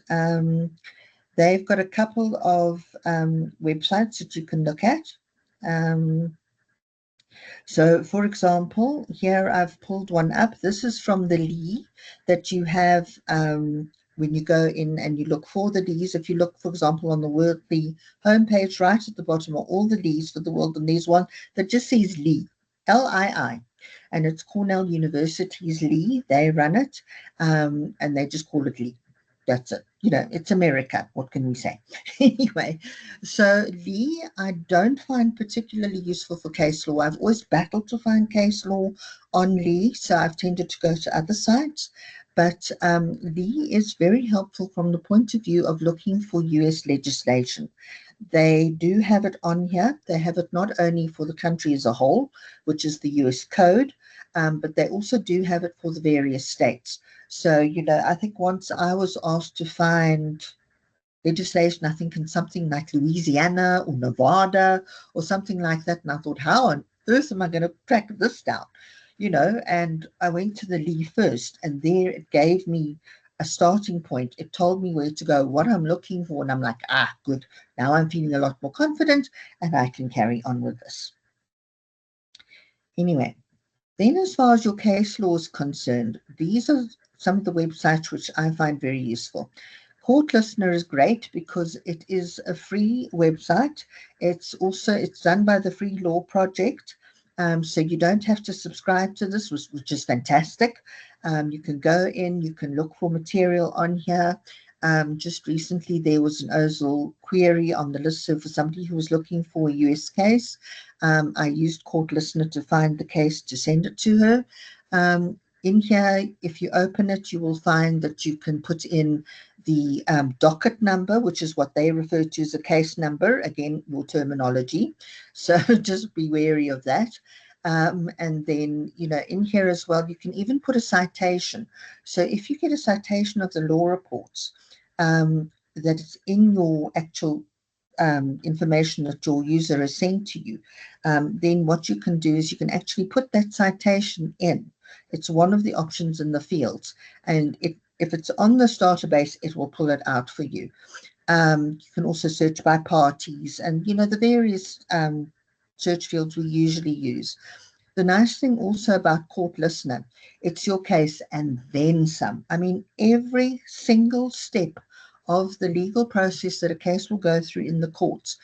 They've got a couple of websites that you can look at. So, for example, here I've pulled one up. This is from the Lee that you have when you go in and you look for the Lees. If you look, for example, on the homepage, right at the bottom are all the Lees for the world, and there's one that just says Lee, L-I-I. And it's Cornell University's Lee. They run it, and they just call it Lee. That's it. You know, it's America. What can we say? Anyway, so Lee, I don't find particularly useful for case law. I've always battled to find case law on Lee, so I've tended to go to other sites. But Lee is very helpful from the point of view of looking for US legislation. They do have it on here. They have it not only for the country as a whole, which is the US Code, but they also do have it for the various states. So, you know, I think once I was asked to find legislation, I think in something like Louisiana or Nevada or something like that, and I thought, how on earth am I going to track this down? You know, and I went to the Lee first, and there it gave me a starting point. It told me where to go, what I'm looking for, and I'm like, good. Now I'm feeling a lot more confident, and I can carry on with this. Anyway, then as far as your case law is concerned, these are some of the websites which I find very useful. Court Listener is great because it is a free website. It's done by the Free Law Project. So you don't have to subscribe to this, which is fantastic. You can go in, you can look for material on here. Just recently, there was an OSALL query on the listserv for somebody who was looking for a US case. I used Court Listener to find the case to send it to her. In here, if you open it, you will find that you can put in the docket number, which is what they refer to as a case number. Again, your terminology. So just be wary of that. And then, you know, in here as well, you can even put a citation. So if you get a citation of the law reports, that it's in your actual information that your user has sent to you, then what you can do is you can actually put that citation in. It's one of the options in the fields, and if it's on this database, it will pull it out for you. You can also search by parties and, you know, the various search fields we usually use. The nice thing also about Court Listener, it's your case and then some. I mean, every single step of the legal process that a case will go through in the courts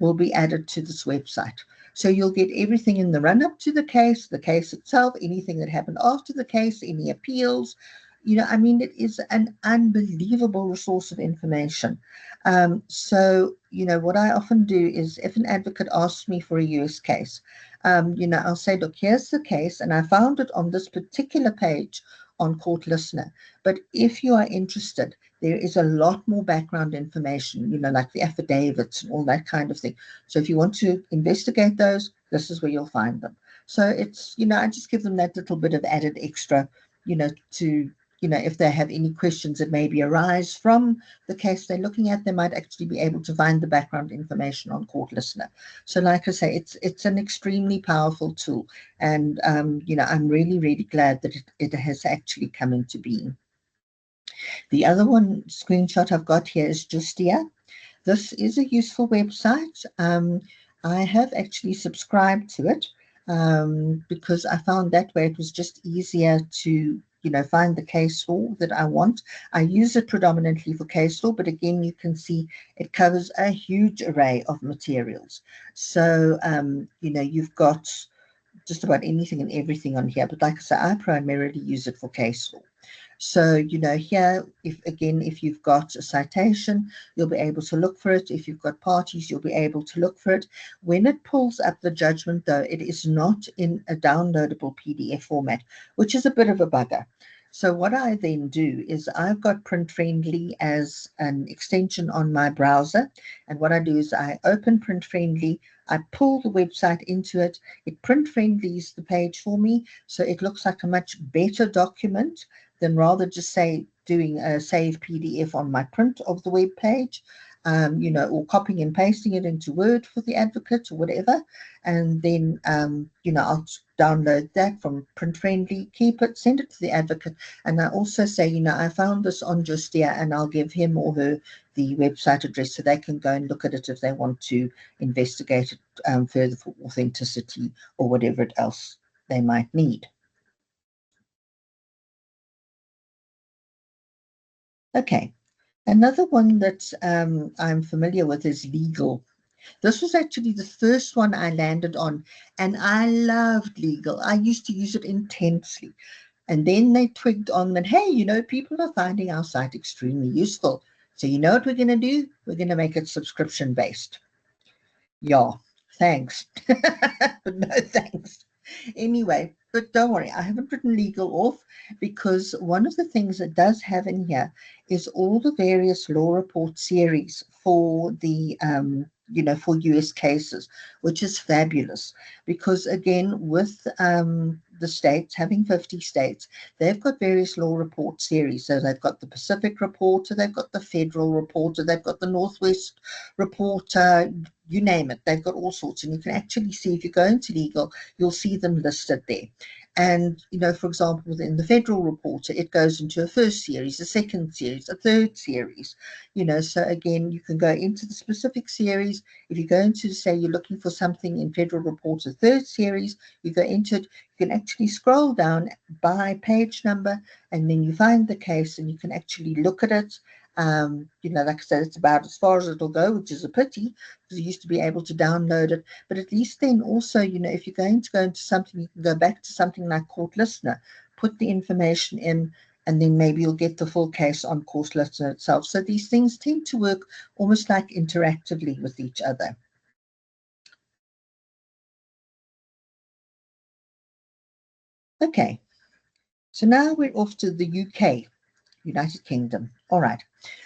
will be added to this website. So you'll get everything in the run-up to the case itself, anything that happened after the case, any appeals. You know, I mean, it is an unbelievable resource of information. So, you know, what I often do is if an advocate asks me for a US case, you know, I'll say, look, here's the case, and I found it on this particular page on Court Listener. But if you are interested, there is a lot more background information, you know, like the affidavits and all that kind of thing. So if you want to investigate those, this is where you'll find them. So it's, you know, I just give them that little bit of added extra, you know, to you know, if they have any questions that maybe arise from the case they're looking at, they might actually be able to find the background information on Court Listener. So like I say, it's an extremely powerful tool. And, you know, I'm really, really glad that it has actually come into being. The other one screenshot I've got here is Justia. This is a useful website. I have actually subscribed to it because I found that way it was just easier to, you know, find the case law that I want. I use it predominantly for case law, but again, you can see it covers a huge array of materials. So, you know, you've got just about anything and everything on here. But like I say, I primarily use it for case law. So, you know, here, if you've got a citation, you'll be able to look for it. If you've got parties, you'll be able to look for it. When it pulls up the judgment, though, it is not in a downloadable PDF format, which is a bit of a bugger. So what I then do is I've got Print Friendly as an extension on my browser. And what I do is I open Print Friendly, I pull the website into it, it Print Friendlies the page for me. So it looks like a much better document than rather just say doing a save PDF on my print of the web page, you know, or copying and pasting it into Word for the advocate or whatever. And then, you know, I'll download that from Print Friendly, keep it, send it to the advocate. And I also say, you know, I found this on Justia, and I'll give him or her the website address so they can go and look at it if they want to investigate it further for authenticity or whatever else they might need. Okay, another one that I'm familiar with is Legal. This was actually the first one I landed on, and I loved Legal. I used to use it intensely. And then they twigged on that, hey, you know, people are finding our site extremely useful. So you know what we're going to do? We're going to make it subscription based. Yeah, thanks. But no thanks. Anyway, but don't worry, I haven't written Legal off, because one of the things it does have in here is all the various law report series for the you know, for US cases, which is fabulous, because again, with the states, having 50 states, they've got various law report series. So they've got the Pacific Reporter, they've got the Federal Reporter, they've got the Northwest Reporter, you name it, they've got all sorts. And you can actually see, if you go into Legal, you'll see them listed there. And, you know, for example, within the Federal Reporter, it goes into a first series, a second series, a third series, you know. So again, you can go into the specific series. If you go into, say, you're looking for something in Federal Reporter third series, you go into it, you can actually scroll down by page number, and then you find the case and you can actually look at it. You know, like I said, it's about as far as it'll go, which is a pity, because you used to be able to download it. But at least then also, you know, if you're going to go into something, you can go back to something like Court Listener, put the information in, and then maybe you'll get the full case on Court Listener itself. So these things tend to work almost like interactively with each other. Okay, so now we're off to the UK, United Kingdom. All right,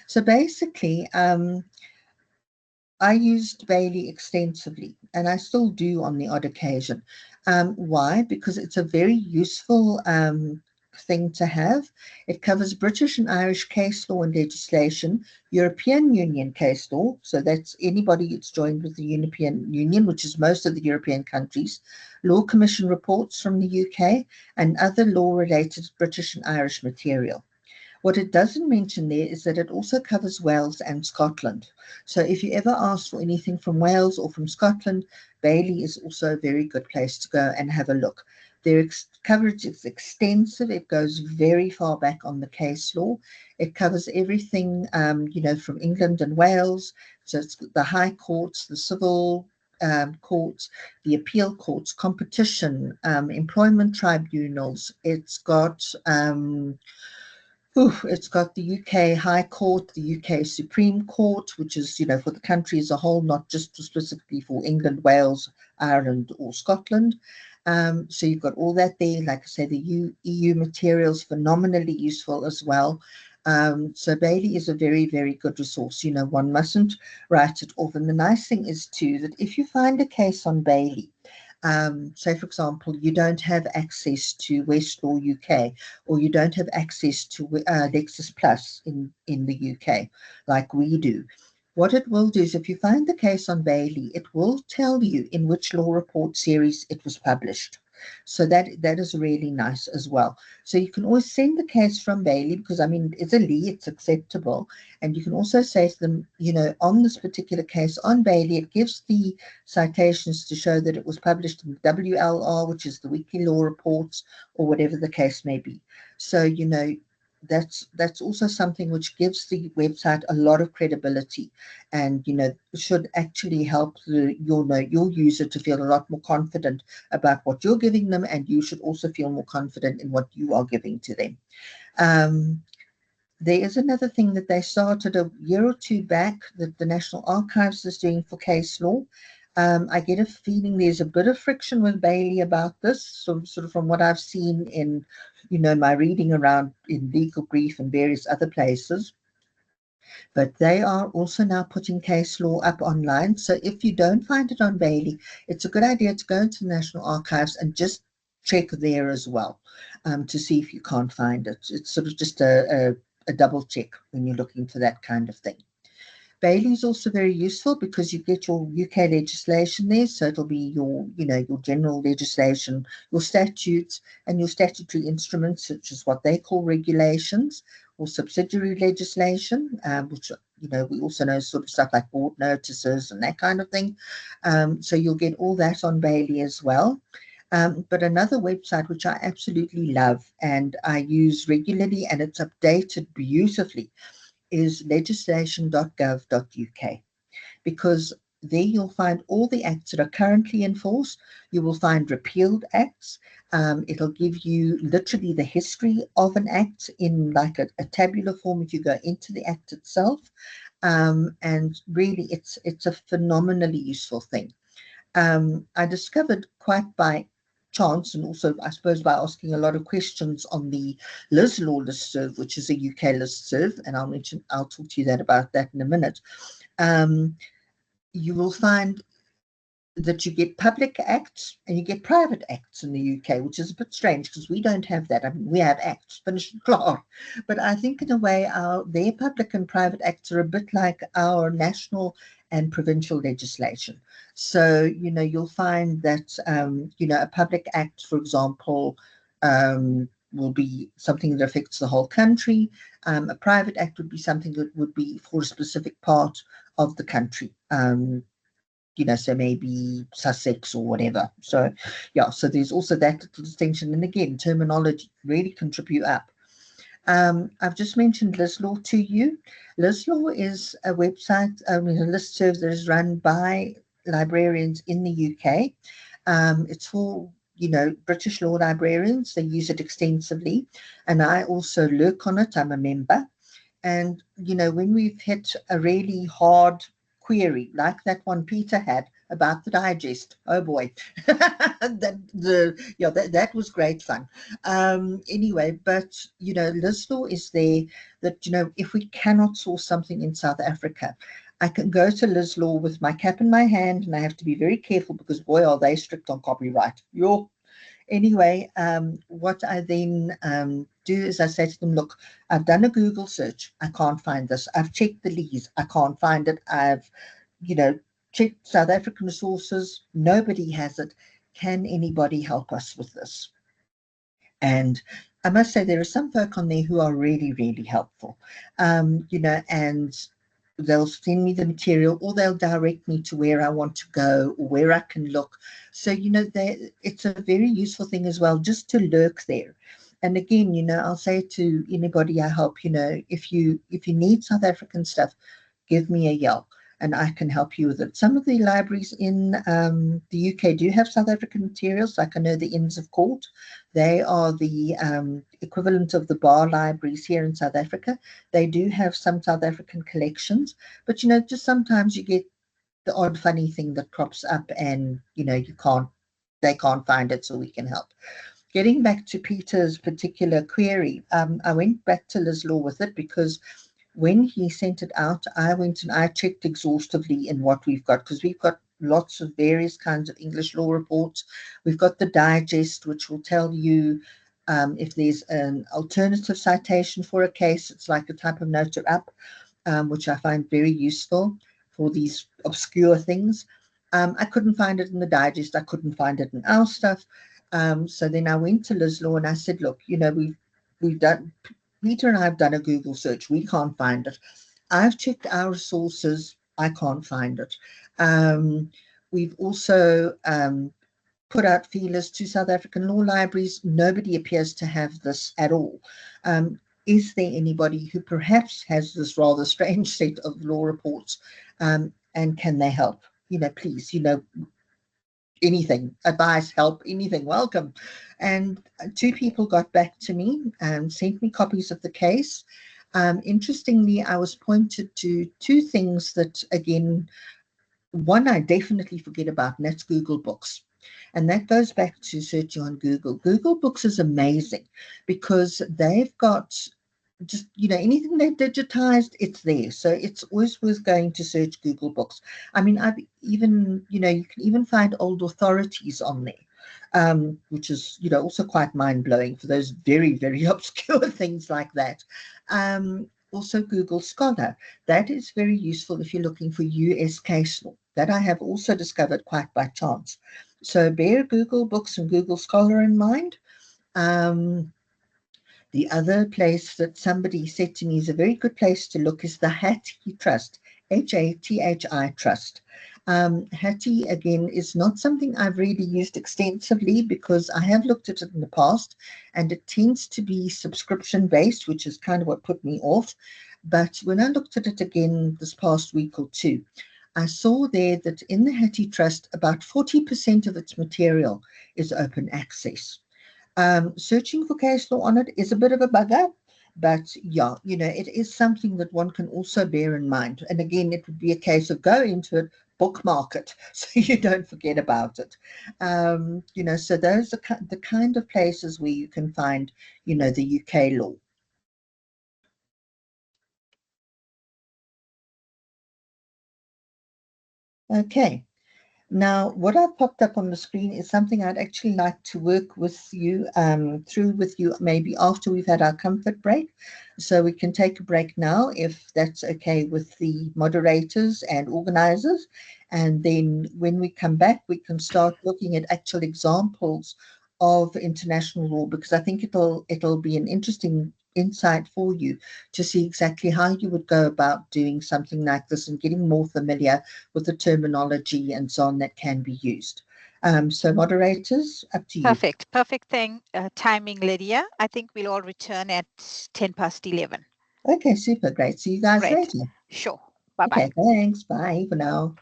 so basically, I used Bailey extensively, and I still do on the odd occasion. Why? Because it's a very useful thing to have. It covers British and Irish case law and legislation, European Union case law, so that's anybody that's joined with the European Union, which is most of the European countries, Law Commission reports from the UK, and other law-related British and Irish material. What it doesn't mention there is that it also covers Wales and Scotland. So if you ever ask for anything from Wales or from Scotland, Bailey is also a very good place to go and have a look. Their coverage is extensive. It goes very far back on the case law. It covers everything, you know, from England and Wales. So it's the high courts, the civil courts, the appeal courts, competition, employment tribunals. It's got it's got the UK High Court, the UK Supreme Court, which is, you know, for the country as a whole, not just specifically for England, Wales, Ireland, or Scotland. So you've got all that there. Like I say, the EU materials, phenomenally useful as well. So Bailey is a very, very good resource. You know, one mustn't write it off. And the nice thing is, too, that if you find a case on Bailey, Say, for example, you don't have access to Westlaw UK, or you don't have access to Lexis Plus in the UK, like we do. What it will do is, if you find the case on Bailey, it will tell you in which law report series it was published. So that is really nice as well. So you can always send the case from Bailey, because I mean, it's a Lee, it's acceptable. And you can also say to them, you know, on this particular case on Bailey, it gives the citations to show that it was published in WLR, which is the Weekly Law Reports, or whatever the case may be. So, you know, that's also something which gives the website a lot of credibility, and you know, should actually help your user to feel a lot more confident about what you're giving them, and you should also feel more confident in what you are giving to them. There is another thing that they started a year or two back that the National Archives is doing for case law. I get a feeling there's a bit of friction with Bailey about this, sort of from what I've seen in, you know, my reading around in Legal Brief and various other places. But they are also now putting case law up online. So if you don't find it on Bailey, it's a good idea to go into the National Archives and just check there as well, to see if you can't find it. It's sort of just a double check when you're looking for that kind of thing. Bailey is also very useful because you get your UK legislation there, so it'll be your, you know, your general legislation, your statutes, and your statutory instruments, which is what they call regulations, or subsidiary legislation, which, you know, we also know sort of stuff like board notices and that kind of thing. So you'll get all that on Bailey as well. But another website which I absolutely love and I use regularly, and it's updated beautifully, is legislation.gov.uk, because there you'll find all the acts that are currently in force. You will find repealed acts. It'll give you literally the history of an act in like a tabular form if you go into the act itself. And really, it's a phenomenally useful thing. I discovered quite by chance, and also I suppose by asking a lot of questions on the LizLaw listserv, which is a UK listserv, and I'll talk to you about that in a minute. You will find that you get public acts and you get private acts in the UK, which is a bit strange because we don't have that. I mean, we have acts, finished and clear. But I think in a way their public and private acts are a bit like our national and provincial legislation. So, you know, you'll find that, you know, a public act, for example, will be something that affects the whole country. A private act would be something that would be for a specific part of the country. You know, so maybe Sussex or whatever. So, yeah, so there's also that distinction. And again, terminology really contribute up. I've just mentioned LizLaw to you. LizLaw is a website, a listserv that is run by librarians in the UK. It's for, you know, British law librarians. They use it extensively. And I also lurk on it. I'm a member. And, you know, when we've hit a really hard query, like that one Peter had about the digest, oh boy, that was great fun. Anyway, but, you know, LizLaw is there that, you know, if we cannot source something in South Africa, I can go to LizLaw with my cap in my hand, and I have to be very careful because, boy, are they strict on copyright. Anyway, what I then do is I say to them, look, I've done a Google search. I can't find this. I've checked the lease. I can't find it. I've, you know, checked South African sources. Nobody has it. Can anybody help us with this? And I must say there are some folk on there who are really, really helpful, you know, and they'll send me the material, or they'll direct me to where I want to go or where I can look. So, you know, it's a very useful thing as well, just to lurk there. And again, you know, I'll say to anybody I help, you know, if you need South African stuff, give me a yell and I can help you with it. Some of the libraries in the UK do have South African materials, like I know the Inns of Court. They are the equivalent of the bar libraries here in South Africa. They do have some South African collections, but, you know, just sometimes you get the odd funny thing that crops up and, you know, they can't find it, so we can help. Getting back to Peter's particular query, I went back to LizLaw with it because when he sent it out, I went and I checked exhaustively in what we've got, because we've got lots of various kinds of English law reports. We've got the digest, which will tell you if there's an alternative citation for a case. It's like a type of noter up, which I find very useful for these obscure things. I couldn't find it in the digest. I couldn't find it in our stuff. So then I went to Liz Law and I said, look, we've done, Peter and I have done a Google search. We can't find it. I've checked our sources. I can't find it. We've also put out feelers to South African law libraries. Nobody appears to have this at all. Is there anybody who perhaps has this rather strange set of law reports, and can they help? Please, anything, advice, help, anything, welcome. And two people got back to me and sent me copies of the case. Interestingly, I was pointed to two things that, again, one I definitely forget about, and that's Google Books. And that goes back to searching on Google. Google Books is amazing because they've got just, anything they've digitized, it's there. So it's always worth going to search Google Books. I mean, I've even, you can even find old authorities on there, which is, also quite mind-blowing for those very, very obscure things like that. Also Google Scholar. That is very useful if you're looking for US case law. That I have also discovered quite by chance. So bear Google Books and Google Scholar in mind. The other place that somebody said to me is a very good place to look is the Hattie Trust, Hathi Trust. Hattie, again, is not something I've really used extensively because I have looked at it in the past and it tends to be subscription-based, which is kind of what put me off. But when I looked at it again this past week or two, I saw there that in the Hattie Trust, about 40% of its material is open access. Searching for case law on it is a bit of a bugger, but yeah, it is something that one can also bear in mind. And again, it would be a case of go into it, bookmark it, so you don't forget about it. So those are the kind of places where you can find, the UK law. Okay. Now, what I've popped up on the screen is something I'd actually like to work with you through with you maybe after we've had our comfort break. So we can take a break now if that's okay with the moderators and organizers. And then when we come back, we can start looking at actual examples of international law, because I think it'll be an interesting insight for you to see exactly how you would go about doing something like this and getting more familiar with the terminology and so on that can be used. So moderators, up to you. Perfect timing, Lydia. I think we'll all return at 11:10. Okay, super, great. See you guys later. Sure. Bye-bye. Okay, thanks. Bye for now.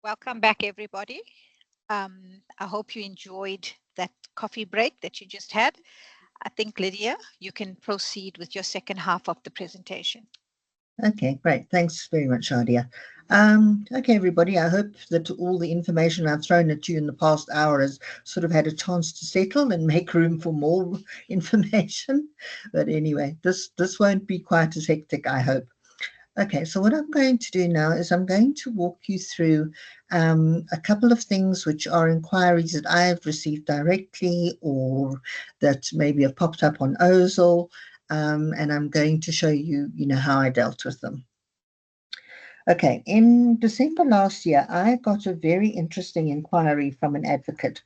Welcome back, everybody. I hope you enjoyed that coffee break that you just had. I think, Lydia, you can proceed with your second half of the presentation. Okay, great. Thanks very much, Shadia. Okay, everybody, I hope that all the information I've thrown at you in the past hour has sort of had a chance to settle and make room for more information. But anyway, this won't be quite as hectic, I hope. Okay, so what I'm going to do now is I'm going to walk you through a couple of things which are inquiries that I have received directly or that maybe have popped up on OSALL, and I'm going to show you, how I dealt with them. Okay, in December last year, I got a very interesting inquiry from an advocate.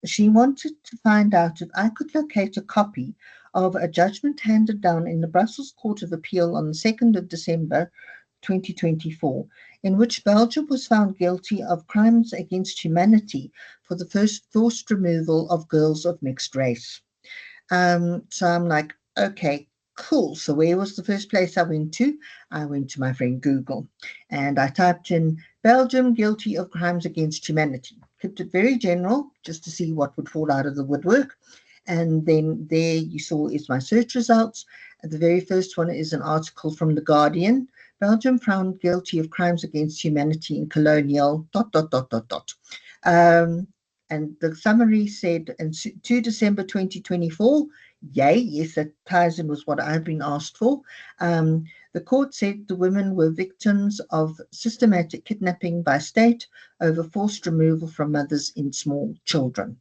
She wanted to find out if I could locate a copy of a judgment handed down in the Brussels Court of Appeal on the 2nd of December 2024, in which Belgium was found guilty of crimes against humanity for the first forced removal of girls of mixed race. So I'm like, okay, cool. So where was the first place I went to? I went to my friend Google, and I typed in Belgium guilty of crimes against humanity. Kept it very general just to see what would fall out of the woodwork. And then there you saw is my search results. The very first one is an article from The Guardian. Belgium found guilty of crimes against humanity in colonial ... And the summary said, in 2 December 2024, yay, yes, that ties in with what I've been asked for. The court said the women were victims of systematic kidnapping by state over forced removal from mothers in small children.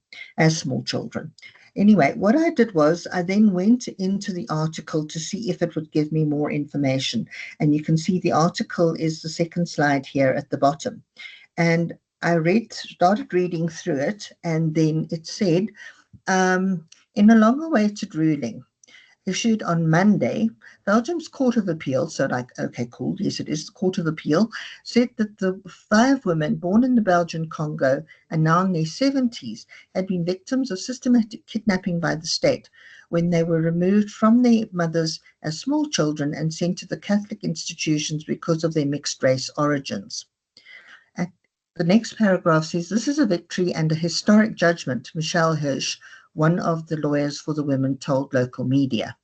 Anyway, what I did was I then went into the article to see if it would give me more information. And you can see the article is the second slide here at the bottom. And I started reading through it, and then it said, in a long-awaited ruling issued on Monday, Belgium's Court of Appeal, so like, okay, cool, yes, it is the Court of Appeal, said that the 5 women born in the Belgian Congo and now in their 70s had been victims of systematic kidnapping by the state when they were removed from their mothers as small children and sent to the Catholic institutions because of their mixed race origins. The next paragraph says, this is a victory and a historic judgment, Michelle Hirsch, one of the lawyers for the women, told local media.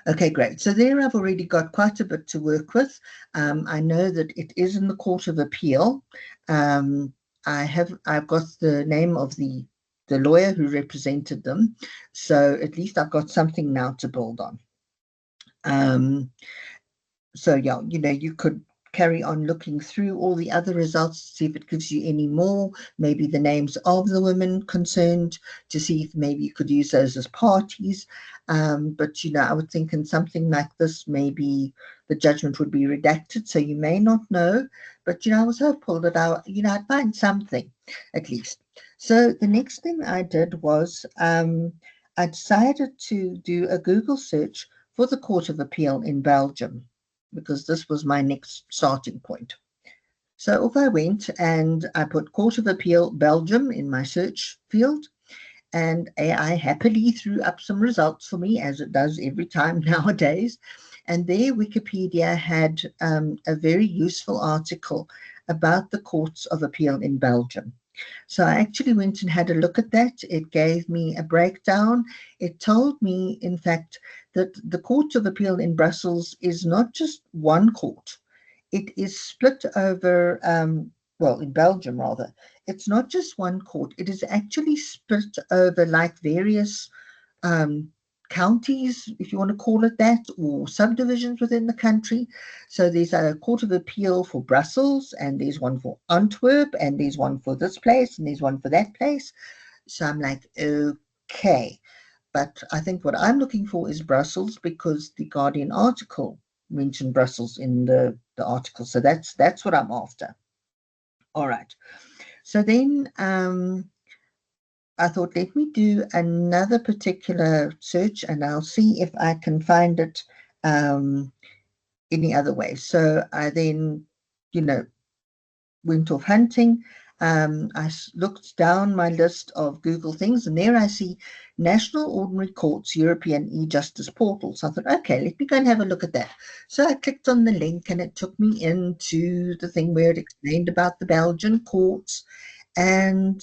Okay, great. So there I've already got quite a bit to work with. I know that it is in the Court of Appeal. I've got the name of the lawyer who represented them. So at least I've got something now to build on. So yeah, you could carry on looking through all the other results, see if it gives you any more, maybe the names of the women concerned, to see if maybe you could use those as parties. But, I would think in something like this, maybe the judgment would be redacted, so you may not know. But, I was hopeful that I'd find something at least. So the next thing I did was I decided to do a Google search for the Court of Appeal in Belgium, because this was my next starting point. So off I went and I put Court of Appeal Belgium in my search field, and AI happily threw up some results for me, as it does every time nowadays. And there Wikipedia had a very useful article about the Courts of Appeal in Belgium. So I actually went and had a look at that. It gave me a breakdown. It told me, in fact, that the Court of Appeal in Brussels is not just one court. It is split over, in Belgium rather, it's not just one court. It is actually split over like various counties, if you want to call it that, or subdivisions within the country. So there's a Court of Appeal for Brussels, and there's one for Antwerp, and there's one for this place, and there's one for that place. So I'm like, okay. But I think what I'm looking for is Brussels, because the Guardian article mentioned Brussels in the article. So that's what I'm after. All right. So then I thought, let me do another particular search, and I'll see if I can find it any other way. So I then, went off hunting. looked down my list of Google things, and there I see National Ordinary Courts European e-Justice Portal. So I thought, okay, let me go and have a look at that. So I clicked on the link, and it took me into the thing where it explained about the Belgian courts. And,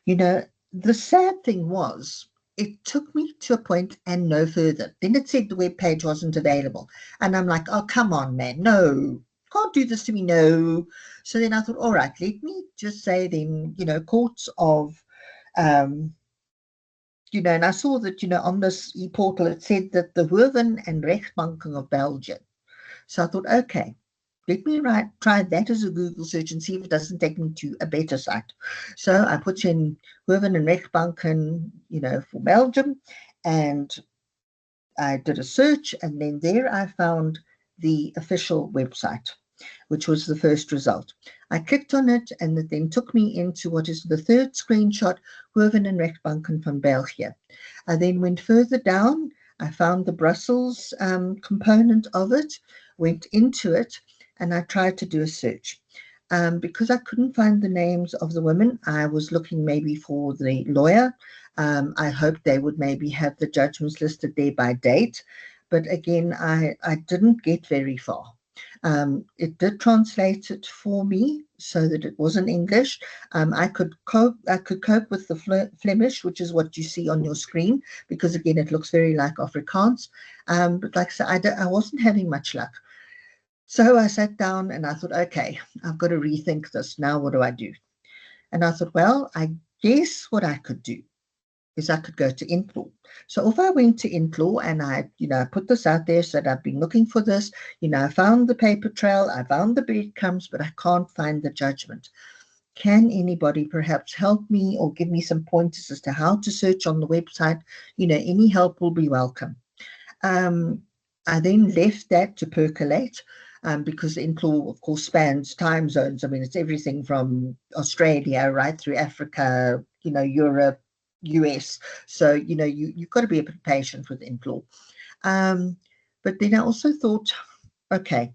you know, the sad thing was, it took me to a point and no further. Then it said the web page wasn't available. And I'm like, oh, come on, man. No, can't do this to me. No. So then I thought, all right, let me just say then, courts of, and I saw that, on this e-portal, it said that the Hoven and Rechtbanken of Belgium. So I thought, okay, let me try that as a Google search and see if it doesn't take me to a better site. So I put in Hoven and Rechtbanken, for Belgium, and I did a search, and then there I found the official website, which was the first result. I clicked on it, and it then took me into what is the third screenshot, Hoven and Rechtbanken from Belgium. I then went further down. I found the Brussels component of it, went into it, and I tried to do a search. Because I couldn't find the names of the women, I was looking maybe for the lawyer. I hoped they would maybe have the judgments listed there by date. But again, I didn't get very far. It did translate it for me so that it was in English. I could cope with the Flemish, which is what you see on your screen, because again, it looks very like Afrikaans. But like I said, I wasn't having much luck. So I sat down and I thought, okay, I've got to rethink this. Now what do I do? And I thought, well, I guess what I could do is I could go to Intlaw. So if I went to Intlaw and I put this out there, said I've been looking for this, I found the paper trail, I found the breadcrumbs, but I can't find the judgment. Can anybody perhaps help me or give me some pointers as to how to search on the website? Any help will be welcome. I then left that to percolate. Because Intlaw, of course, spans time zones. I mean, it's everything from Australia right through Africa, Europe, US. So, you've got to be a bit patient with Intlaw. But then I also thought, okay,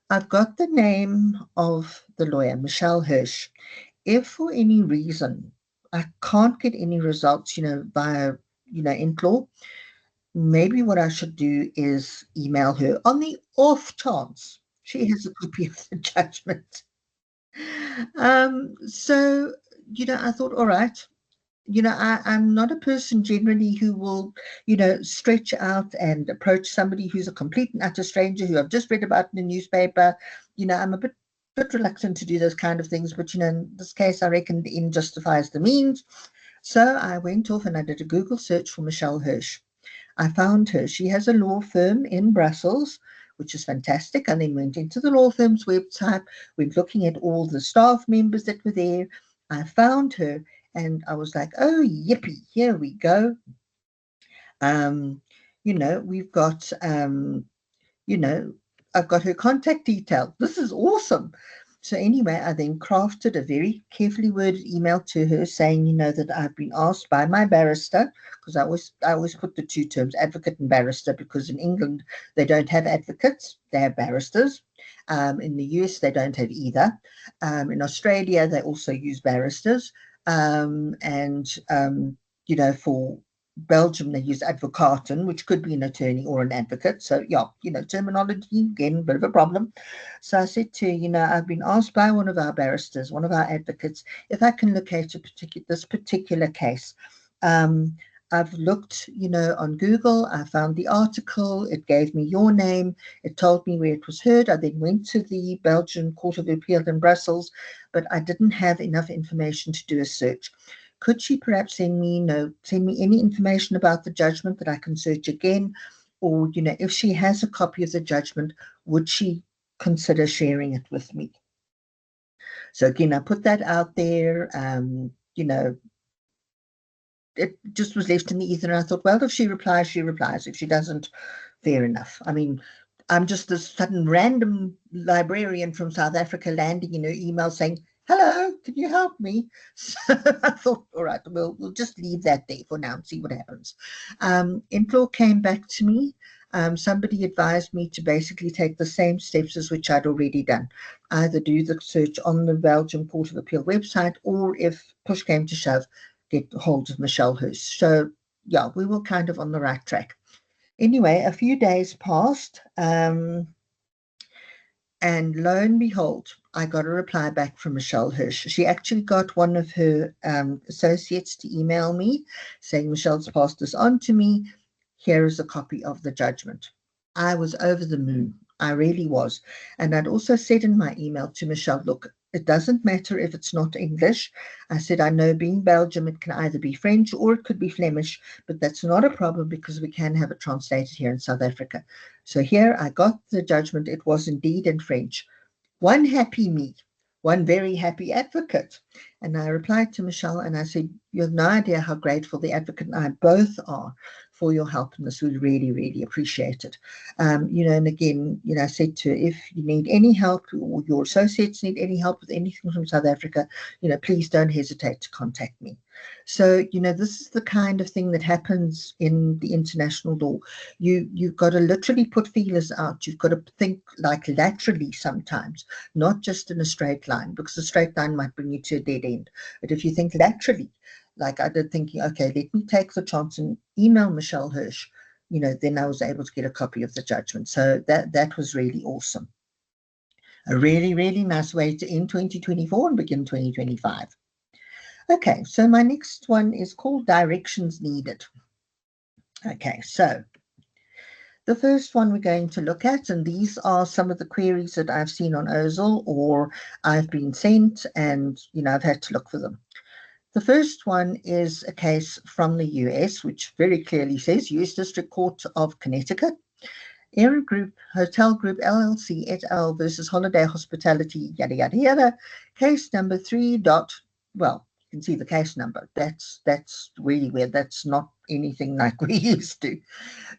I've got the name of the lawyer, Michelle Hirsch. If for any reason I can't get any results, via, Intlaw, maybe what I should do is email her on the off chance she has a copy of the judgment. So, I thought, all right, I'm not a person generally who will, stretch out and approach somebody who's a complete and utter stranger who I've just read about in the newspaper. I'm a bit reluctant to do those kind of things, but, in this case, I reckon the end justifies the means. So I went off and I did a Google search for Michelle Hirsch. I found her. She has a law firm in Brussels, which is fantastic. And then went into the law firm's website, went looking at all the staff members that were there. I found her and I was like, oh, yippee, here we go. We've got, I've got her contact details. This is awesome. So anyway, I then crafted a very carefully worded email to her saying, that I've been asked by my barrister, because I always put the two terms, advocate and barrister, because in England, they don't have advocates, they have barristers. In the US, they don't have either. In Australia, they also use barristers. For Belgium, they use advocaten, which could be an attorney or an advocate. So, yeah, terminology, again, a bit of a problem. So I said to her, I've been asked by one of our barristers, one of our advocates, if I can locate this particular case. I've looked, on Google. I found the article. It gave me your name. It told me where it was heard. I then went to the Belgian Court of Appeal in Brussels, but I didn't have enough information to do a search. Could she perhaps send me any information about the judgment that I can search again? Or, if she has a copy of the judgment, would she consider sharing it with me? So again, I put that out there. It just was left in the ether. And I thought, well, if she replies, she replies. If she doesn't, fair enough. I mean, I'm just this sudden random librarian from South Africa landing in her email saying, hello, can you help me? So I thought, all right, we'll just leave that there for now and see what happens. Intlaw came back to me. somebody advised me to basically take the same steps as which I'd already done. Either do the search on the Belgian Court of Appeal website, or if push came to shove, get hold of Michelle Hirsch. So yeah, we were kind of on the right track. Anyway, a few days passed, and lo and behold, I got a reply back from Michelle Hirsch. She actually got one of her associates to email me saying, Michelle's passed this on to me. Here is a copy of the judgment. I was over the moon. I really was. And I'd also said in my email to Michelle, look, it doesn't matter if it's not English. I said, I know being Belgium, it can either be French or it could be Flemish, but that's not a problem because we can have it translated here in South Africa. So here I got the judgment. It was indeed in French. One happy me, one very happy advocate. And I replied to Michelle and I said, you have no idea how grateful the advocate and I both are for your help in this. We really, really appreciate it. And again, I said to her, if you need any help or your associates need any help with anything from South Africa, please don't hesitate to contact me. So, this is the kind of thing that happens in the international law. You've got to literally put feelers out. You've got to think like laterally sometimes, not just in a straight line, because a straight line might bring you to a dead end. But if you think laterally, like I did, thinking, okay, let me take the chance and email Michelle Hirsch, then I was able to get a copy of the judgment. So that was really awesome. A really, really nice way to end 2024 and begin 2025. Okay, so my next one is called Directions Needed. Okay, so the first one we're going to look at, and these are some of the queries that I've seen on OSALL or I've been sent, and I've had to look for them. The first one is a case from the US, which very clearly says US District Court of Connecticut, Air Group, Hotel Group LLC et al. Versus Holiday Hospitality, yada, yada, yada. Case number 3. Well, you can see the case number. That's really weird. That's not anything like we used to.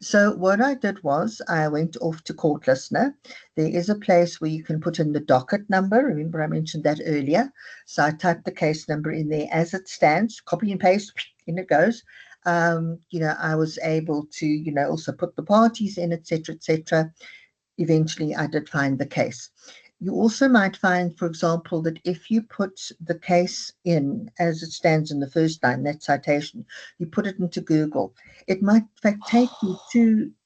So what I did was I went off to Court Listener. There is a place where you can put in the docket number. Remember I mentioned that earlier. So I typed the case number in there as it stands, copy and paste, in it goes. I was able to, also put the parties in, etc., etc. Eventually I did find the case. You also might find, for example, that if you put the case in as it stands in the first line, that citation, you put it into Google, it might in fact take you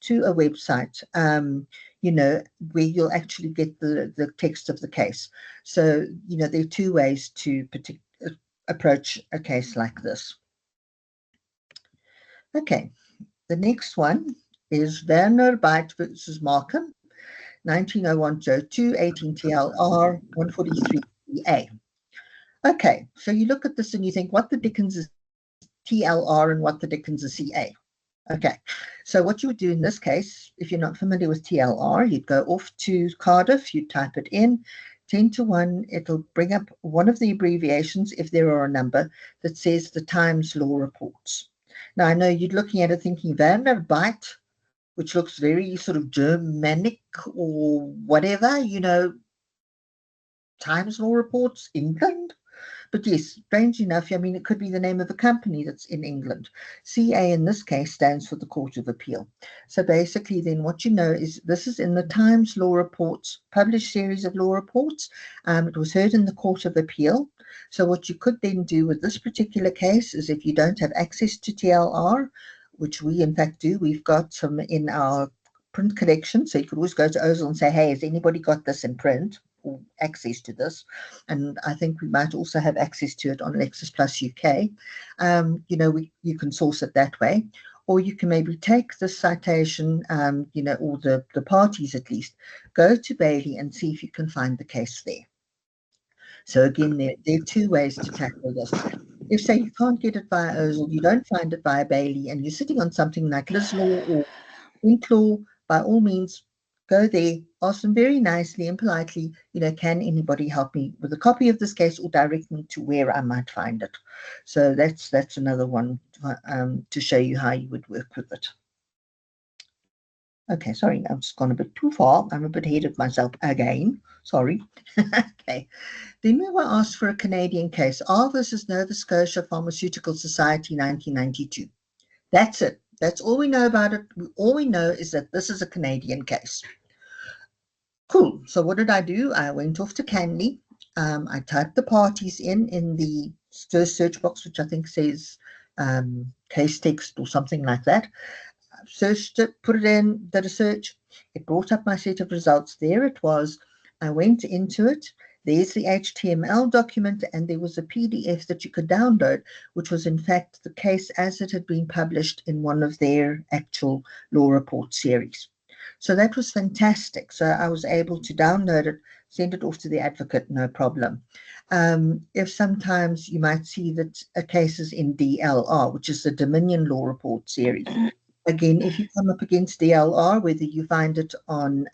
to a website, where you'll actually get the text of the case. So, there are two ways to approach a case like this. Okay, the next one is Werner Byte versus Markham, 1901-02, 18 TLR 143A. Okay, so you look at this and you think, what the dickens is TLR and what the dickens is CA? Okay, so what you would do in this case, if you're not familiar with TLR, you'd go off to Cardiff, you type it in, 10 to 1, it'll bring up one of the abbreviations, if there are a number, that says the Times Law Reports. Now, I know you're looking at it thinking, Werner Byte, which looks very sort of Germanic or whatever, Times Law Reports, England. But yes, strange enough, it could be the name of a company that's in England. CA in this case stands for the Court of Appeal. So basically then what you know is this is in the Times Law Reports, published series of law reports. It was heard in the Court of Appeal. So what you could then do with this particular case is if you don't have access to TLR, which we in fact do, we've got some in our print collection. So you could always go to OSALL and say, hey, has anybody got this in print or access to this? And I think we might also have access to it on Lexis Plus UK. You can source it that way. Or you can maybe take the citation, or the parties at least, go to Bailey and see if you can find the case there. So again, there are two ways to tackle this. If, say, you can't get it via OSALL, you don't find it via Bailey, and you're sitting on something like Liz Law or Ink Law, by all means, go there, ask them very nicely and politely, can anybody help me with a copy of this case or direct me to where I might find it? So that's another one to show you how you would work with it. Okay, sorry, I've just gone a bit too far. I'm a bit ahead of myself again. Sorry. Okay. Then we were asked for a Canadian case, R versus Nova Scotia Pharmaceutical Society, 1992. That's it. That's all we know about it. All we know is that this is a Canadian case. Cool. So what did I do? I went off to Canley. I typed the parties in the search box, which I think says case text or something like that. Searched it, put it in, did a search. It brought up my set of results. There it was. I went into it. There's the HTML document, and there was a PDF that you could download, which was in fact the case as it had been published in one of their actual law report series. So that was fantastic. So I was able to download it, send it off to the advocate, no problem. If sometimes you might see that a case is in DLR, which is the Dominion Law Report series. Again, if you come up against DLR, whether you find it on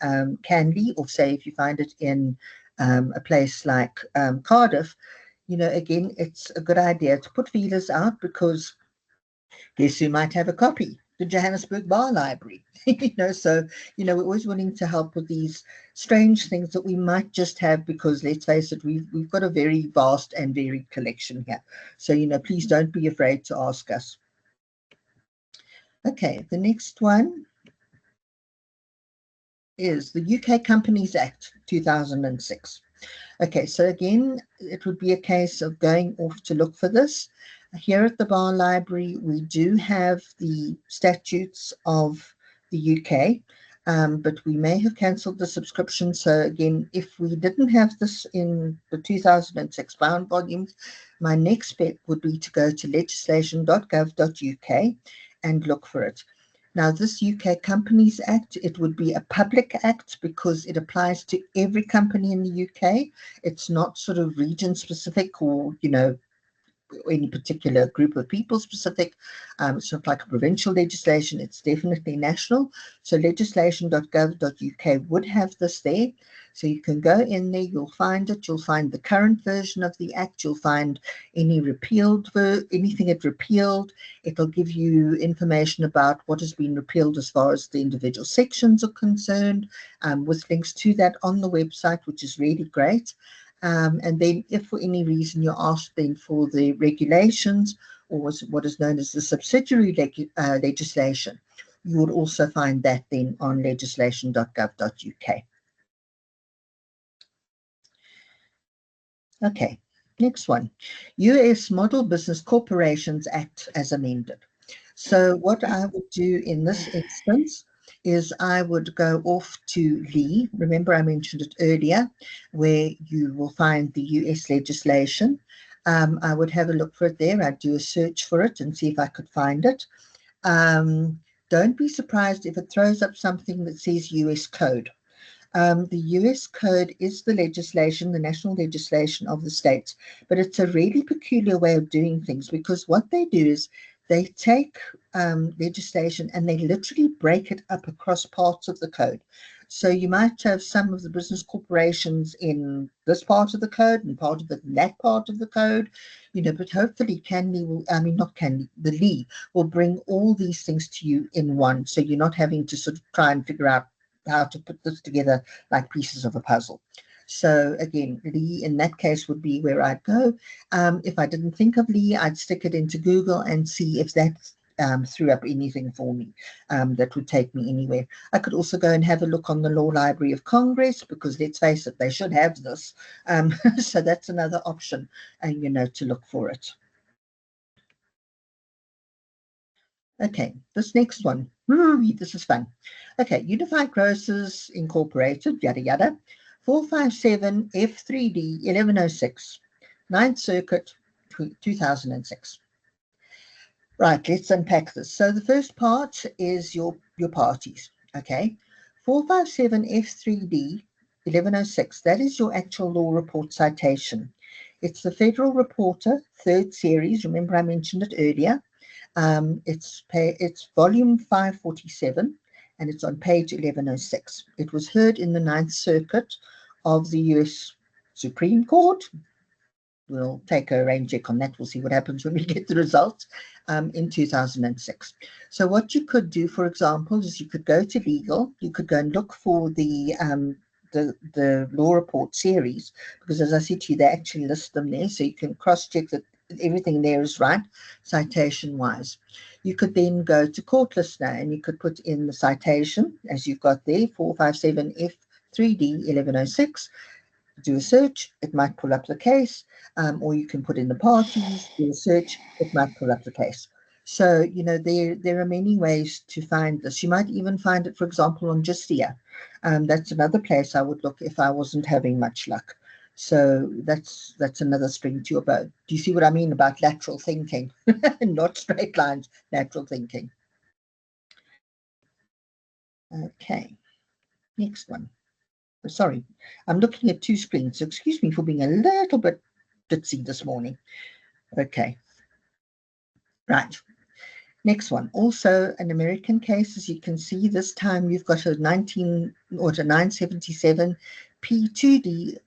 Canley or say if you find it in a place like Cardiff, again, it's a good idea to put feelers out, because guess who might have a copy? The Johannesburg Bar Library. So, we're always willing to help with these strange things that we might just have, because let's face it, we've got a very vast and varied collection here. So, please don't be afraid to ask us. Okay, the next one is the UK Companies Act 2006. Okay, so again, it would be a case of going off to look for this. Here at the Bar Library, we do have the statutes of the UK, but we may have cancelled the subscription. So again, if we didn't have this in the 2006 bound volumes, my next step would be to go to legislation.gov.uk and look for it. Now, this UK Companies Act, it would be a public act because it applies to every company in the UK. It's not sort of region specific or, any particular group of people specific. It's not like a provincial legislation. It's definitely national. So legislation.gov.uk would have this there. So you can go in there, you'll find it. You'll find the current version of the Act. You'll find any repealed, anything it repealed. It'll give you information about what has been repealed as far as the individual sections are concerned, with links to that on the website, which is really great. And then if for any reason you're asked then for the regulations, or what is known as the subsidiary legislation, you would also find that then on legislation.gov.uk. Okay, next one. US Model Business Corporations Act as amended. So what I would do in this instance is I would go off to Lee. Remember, I mentioned it earlier, where you will find the US legislation. I would have a look for it there. I'd do a search for it and see if I could find it. Don't be surprised if it throws up something that says US code. The US code is the legislation, the national legislation of the states, but it's a really peculiar way of doing things, because what they do is they take legislation and they literally break it up across parts of the code. So you might have some of the business corporations in this part of the code and part of it in that part of the code, but hopefully the Lee will bring all these things to you in one. So you're not having to sort of try and figure out how to put this together like pieces of a puzzle. So again, Lee in that case would be where I'd go. If I didn't think of Lee, I'd stick it into Google and see if that threw up anything for me that would take me anywhere. I could also go and have a look on the Law Library of Congress, because let's face it, they should have this. So that's another option, to look for it. Okay, this next one, this is fun. Okay, Unified Grocers Incorporated, yada yada, 457 F3D 1106, 9th Circuit, 2006. Right, let's unpack this. So the first part is your parties, okay? 457 F3D 1106, that is your actual law report citation. It's the Federal Reporter, 3rd series. Remember I mentioned it earlier. It's volume 547, and it's on page 1106. It was heard in the 9th Circuit of the US Supreme Court. We'll take a rain check on that. We'll see what happens when we get the results in 2006. So what you could do, for example, is you could go to legal. You could go and look for the law report series, because as I said to you, they actually list them there, so you can cross-check that everything there is right, citation-wise. You could then go to Court Listener and you could put in the citation, as you've got there, 457F3D 1106. Do a search, it might pull up the case, or you can put in the parties, do a search, it might pull up the case. So, you know, there are many ways to find this. You might even find it, for example, on Justia. That's another place I would look if I wasn't having much luck. So that's another string to your bow. Do you see what I mean about lateral thinking? Not straight lines, lateral thinking. Okay, next one. Sorry, I'm looking at two screens, so excuse me for being a little bit ditzy this morning. Okay, right. Next one, also an American case, as you can see, this time you've got a 977 P2D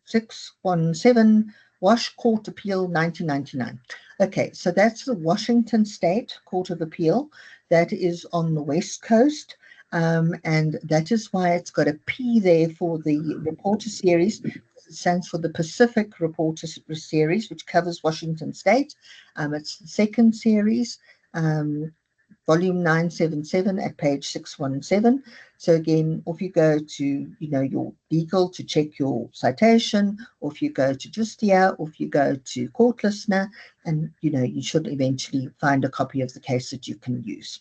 617 Wash Court Appeal 1999. Okay, so that's the Washington State Court of Appeal. That is on the West Coast. And that is why it's got a P there for the reporter series. It stands for the Pacific Reporter Series, which covers Washington State. It's the second series, volume 977 at page 617. So again, if you go to, you know, your legal to check your citation, or if you go to Justia, or if you go to Court Listener, and, you know, you should eventually find a copy of the case that you can use.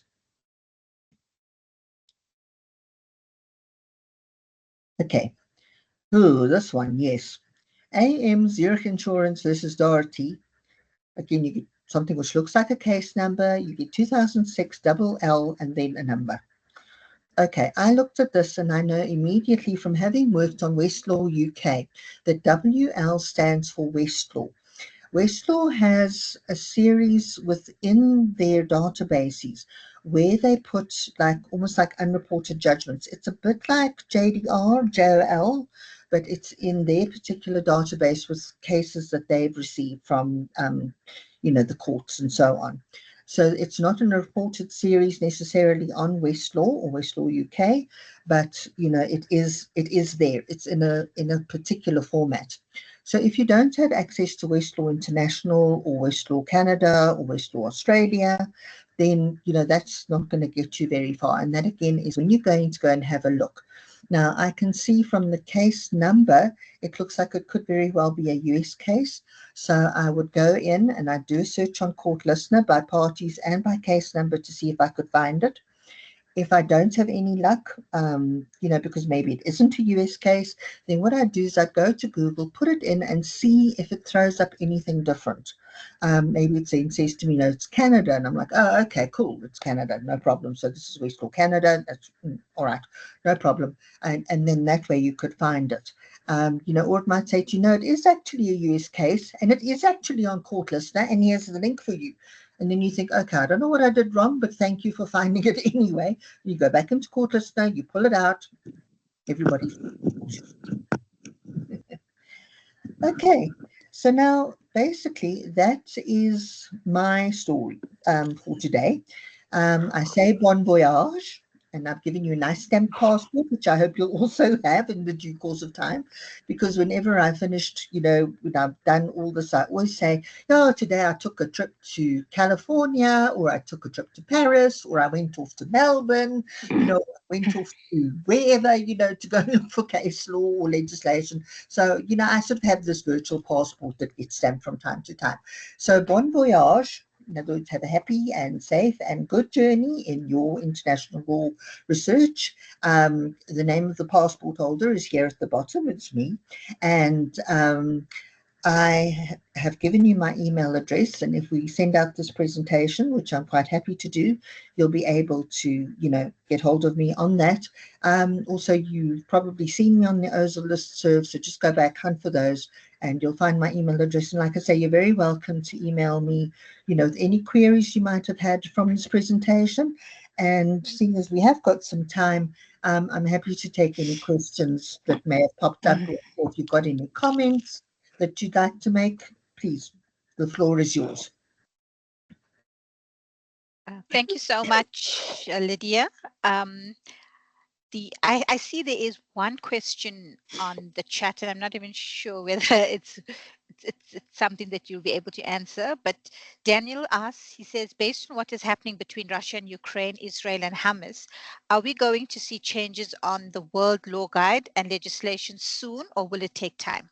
Okay. Oh, this one, yes. AM Zurich Insurance versus Doherty. Again, you get something which looks like a case number. You get 2006 LL and then a number. Okay, I looked at this and I know immediately from having worked on Westlaw UK that WL stands for Westlaw. Westlaw has a series within their databases where they put almost like unreported judgments. It's a bit like JDR, JOL, but it's in their particular database with cases that they've received from, you know, the courts and so on. So it's not in a reported series necessarily on Westlaw or Westlaw UK, but, you know, it is there. It's in a particular format. So if you don't have access to Westlaw International or Westlaw Canada or Westlaw Australia, then, you know, that's not going to get you very far. And that, again, is when you're going to go and have a look. Now, I can see from the case number, it looks like it could very well be a US case. So I would go in and I'd do a search on Court Listener by parties and by case number to see if I could find it. If I don't have any luck, you know, because maybe it isn't a US case, then what I do is I go to Google, put it in and see if it throws up anything different. Maybe it says to me, no, it's Canada. And I'm like, oh, okay, cool. It's Canada. No problem. So this is Westlaw Canada. That's all right. No problem. And then that way you could find it. You know, or it might say to you, no, it is actually a US case and it is actually on Court Listener and here's the link for you. And then you think, okay, I don't know what I did wrong, but thank you for finding it anyway. You go back into Court Listener, you pull it out, everybody's okay. So now, basically, that is my story for today. I say bon voyage, and I've given you a nice stamped passport, which I hope you'll also have in the due course of time, because whenever I finished, you know, when I've done all this, I always say, oh, today I took a trip to California, or I took a trip to Paris, or I went off to Melbourne, you know, went off to wherever, you know, to go look for case law or legislation. So, you know, I sort of have this virtual passport that gets stamped from time to time. So bon voyage. In other words, have a happy and safe and good journey in your international law research. The name of the passport holder is here at the bottom. It's me. And I have given you my email address, and if we send out this presentation, which I'm quite happy to do, you'll be able to, you know, get hold of me on that. Also, you've probably seen me on the OSALL listserv, so just go back, hunt for those, and you'll find my email address. And like I say, you're very welcome to email me, you know, with any queries you might have had from this presentation. And seeing as we have got some time, I'm happy to take any questions that may have popped up, or if you've got any comments that you'd like to make, please, the floor is yours. Thank you so much, Lydia. I see there is one question on the chat, and I'm not even sure whether it's it's something that you'll be able to answer. But Daniel asks, he says, based on what is happening between Russia and Ukraine, Israel and Hamas, are we going to see changes on the World Law Guide and legislation soon, or will it take time?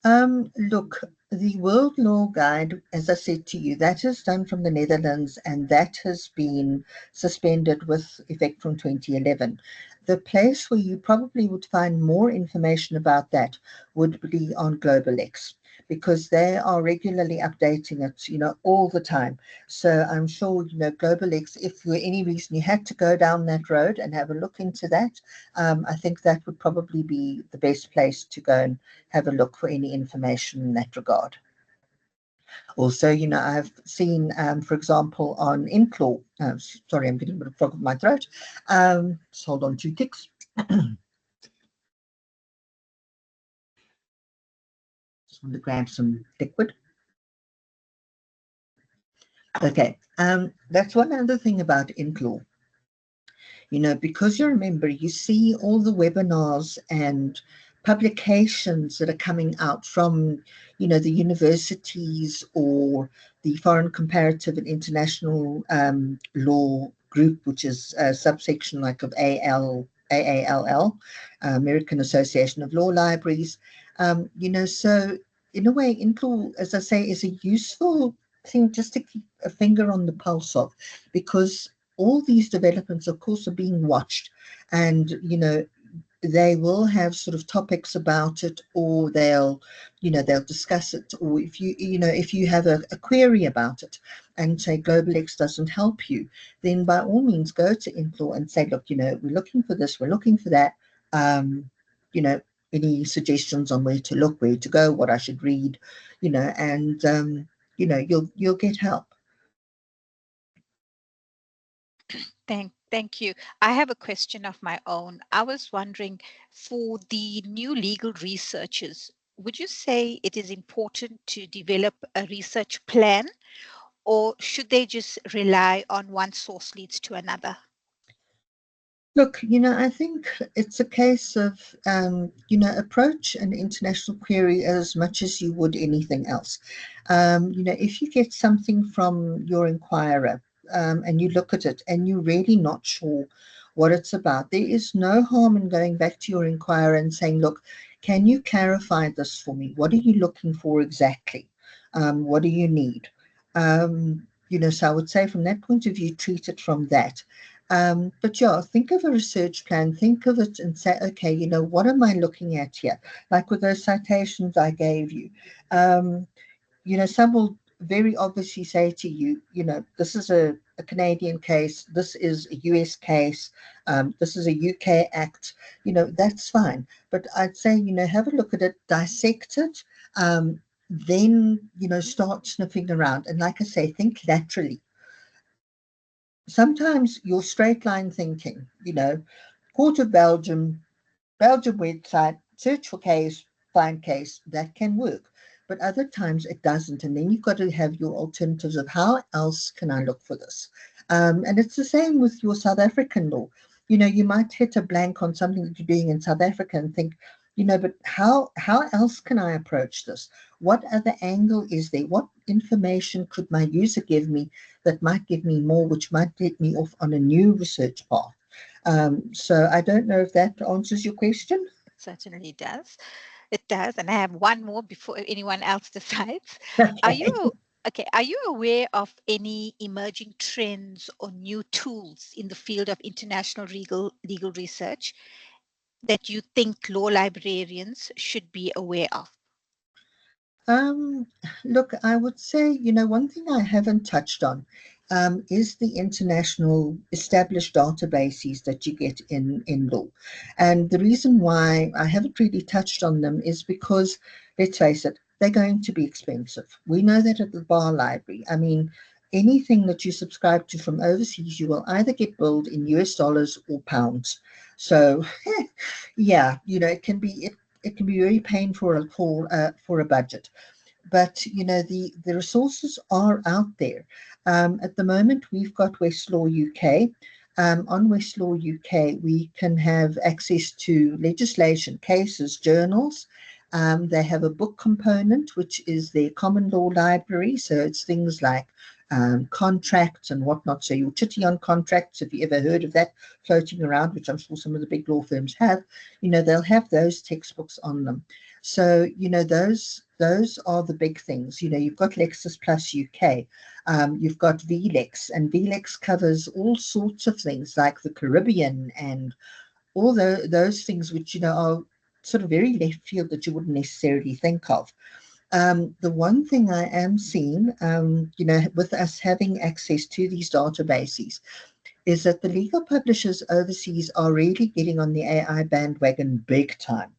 Look, the World Law Guide, as I said to you, that is done from the Netherlands, and that has been suspended with effect from 2011. The place where you probably would find more information about that would be on GlobalX, because they are regularly updating it, all the time. So I'm sure, GlobalX, if for any reason you had to go down that road and have a look into that, I think that would probably be the best place to go and have a look for any information in that regard. Also, I've seen, for example, on INCLAW, sorry, I'm getting a bit of frog in my throat. Just hold on 2 ticks. Just want to grab some liquid. Okay, that's one other thing about INCLAW. Because you remember, you see all the webinars and publications that are coming out from, the universities or the Foreign Comparative and International Law Group, which is a subsection like of AALL, American Association of Law Libraries. So in a way, INCLAW, as I say, is a useful thing just to keep a finger on the pulse of, because all these developments, of course, are being watched, and they will have sort of topics about it, or they'll discuss it, or if you have a query about it and say GlobalX doesn't help you, then by all means go to INCLAW and say, look, we're looking for this, we're looking for that, any suggestions on where to look, where to go, what I should read, and you'll get help. Thank you. I have a question of my own. I was wondering, for the new legal researchers, would you say it is important to develop a research plan, or should they just rely on one source leads to another? Look, I think it's a case of, approach an international query as much as you would anything else. If you get something from your inquirer and you look at it and you're really not sure what it's about, there is no harm in going back to your inquirer and saying, look, can you clarify this for me? What are you looking for exactly? What do you need? So I would say from that point of view, treat it from that. But yeah, think of a research plan, think of it and say, okay, what am I looking at here? Like with those citations I gave you, some will very obviously say to you, this is a Canadian case, this is a US case, this is a UK act, that's fine. But I'd say, have a look at it, dissect it, then, start sniffing around. And like I say, think laterally. Sometimes your straight line thinking, Court of Belgium website, search for case, find case, that can work. But other times it doesn't. And then you've got to have your alternatives of how else can I look for this? And it's the same with your South African law. You might hit a blank on something that you're doing in South Africa and think, but how else can I approach this? What other angle is there? What information could my user give me that might give me more, which might get me off on a new research path? So I don't know if that answers your question. Certainly does. It does. And I have one more before anyone else decides. Okay. Are you aware of any emerging trends or new tools in the field of international legal research that you think law librarians should be aware of? Um, Look, I would say, one thing I haven't touched on is the international established databases that you get in law. And the reason why I haven't really touched on them is because, let's face it, they're going to be expensive. We know that at the Bar Library. I mean, anything that you subscribe to from overseas, you will either get billed in US dollars or pounds. So, yeah, it can be very painful for a budget. But the resources are out there. At the moment, we've got Westlaw UK. On Westlaw UK, we can have access to legislation, cases, journals, They have a book component, which is their common law library. So it's things like contracts and whatnot. So your chitty on contracts, if you ever heard of that floating around, which I'm sure some of the big law firms have, they'll have those textbooks on them. So, those are the big things. You've got Lexis Plus UK, you've got VLEX, and VLEX covers all sorts of things like the Caribbean and all those things which, are sort of very left field that you wouldn't necessarily think of. The one thing I am seeing, with us having access to these databases, is that the legal publishers overseas are really getting on the AI bandwagon big time.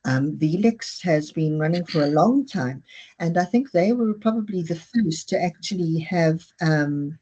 VLEX has been running for a long time, and I think they were probably the first to actually have, to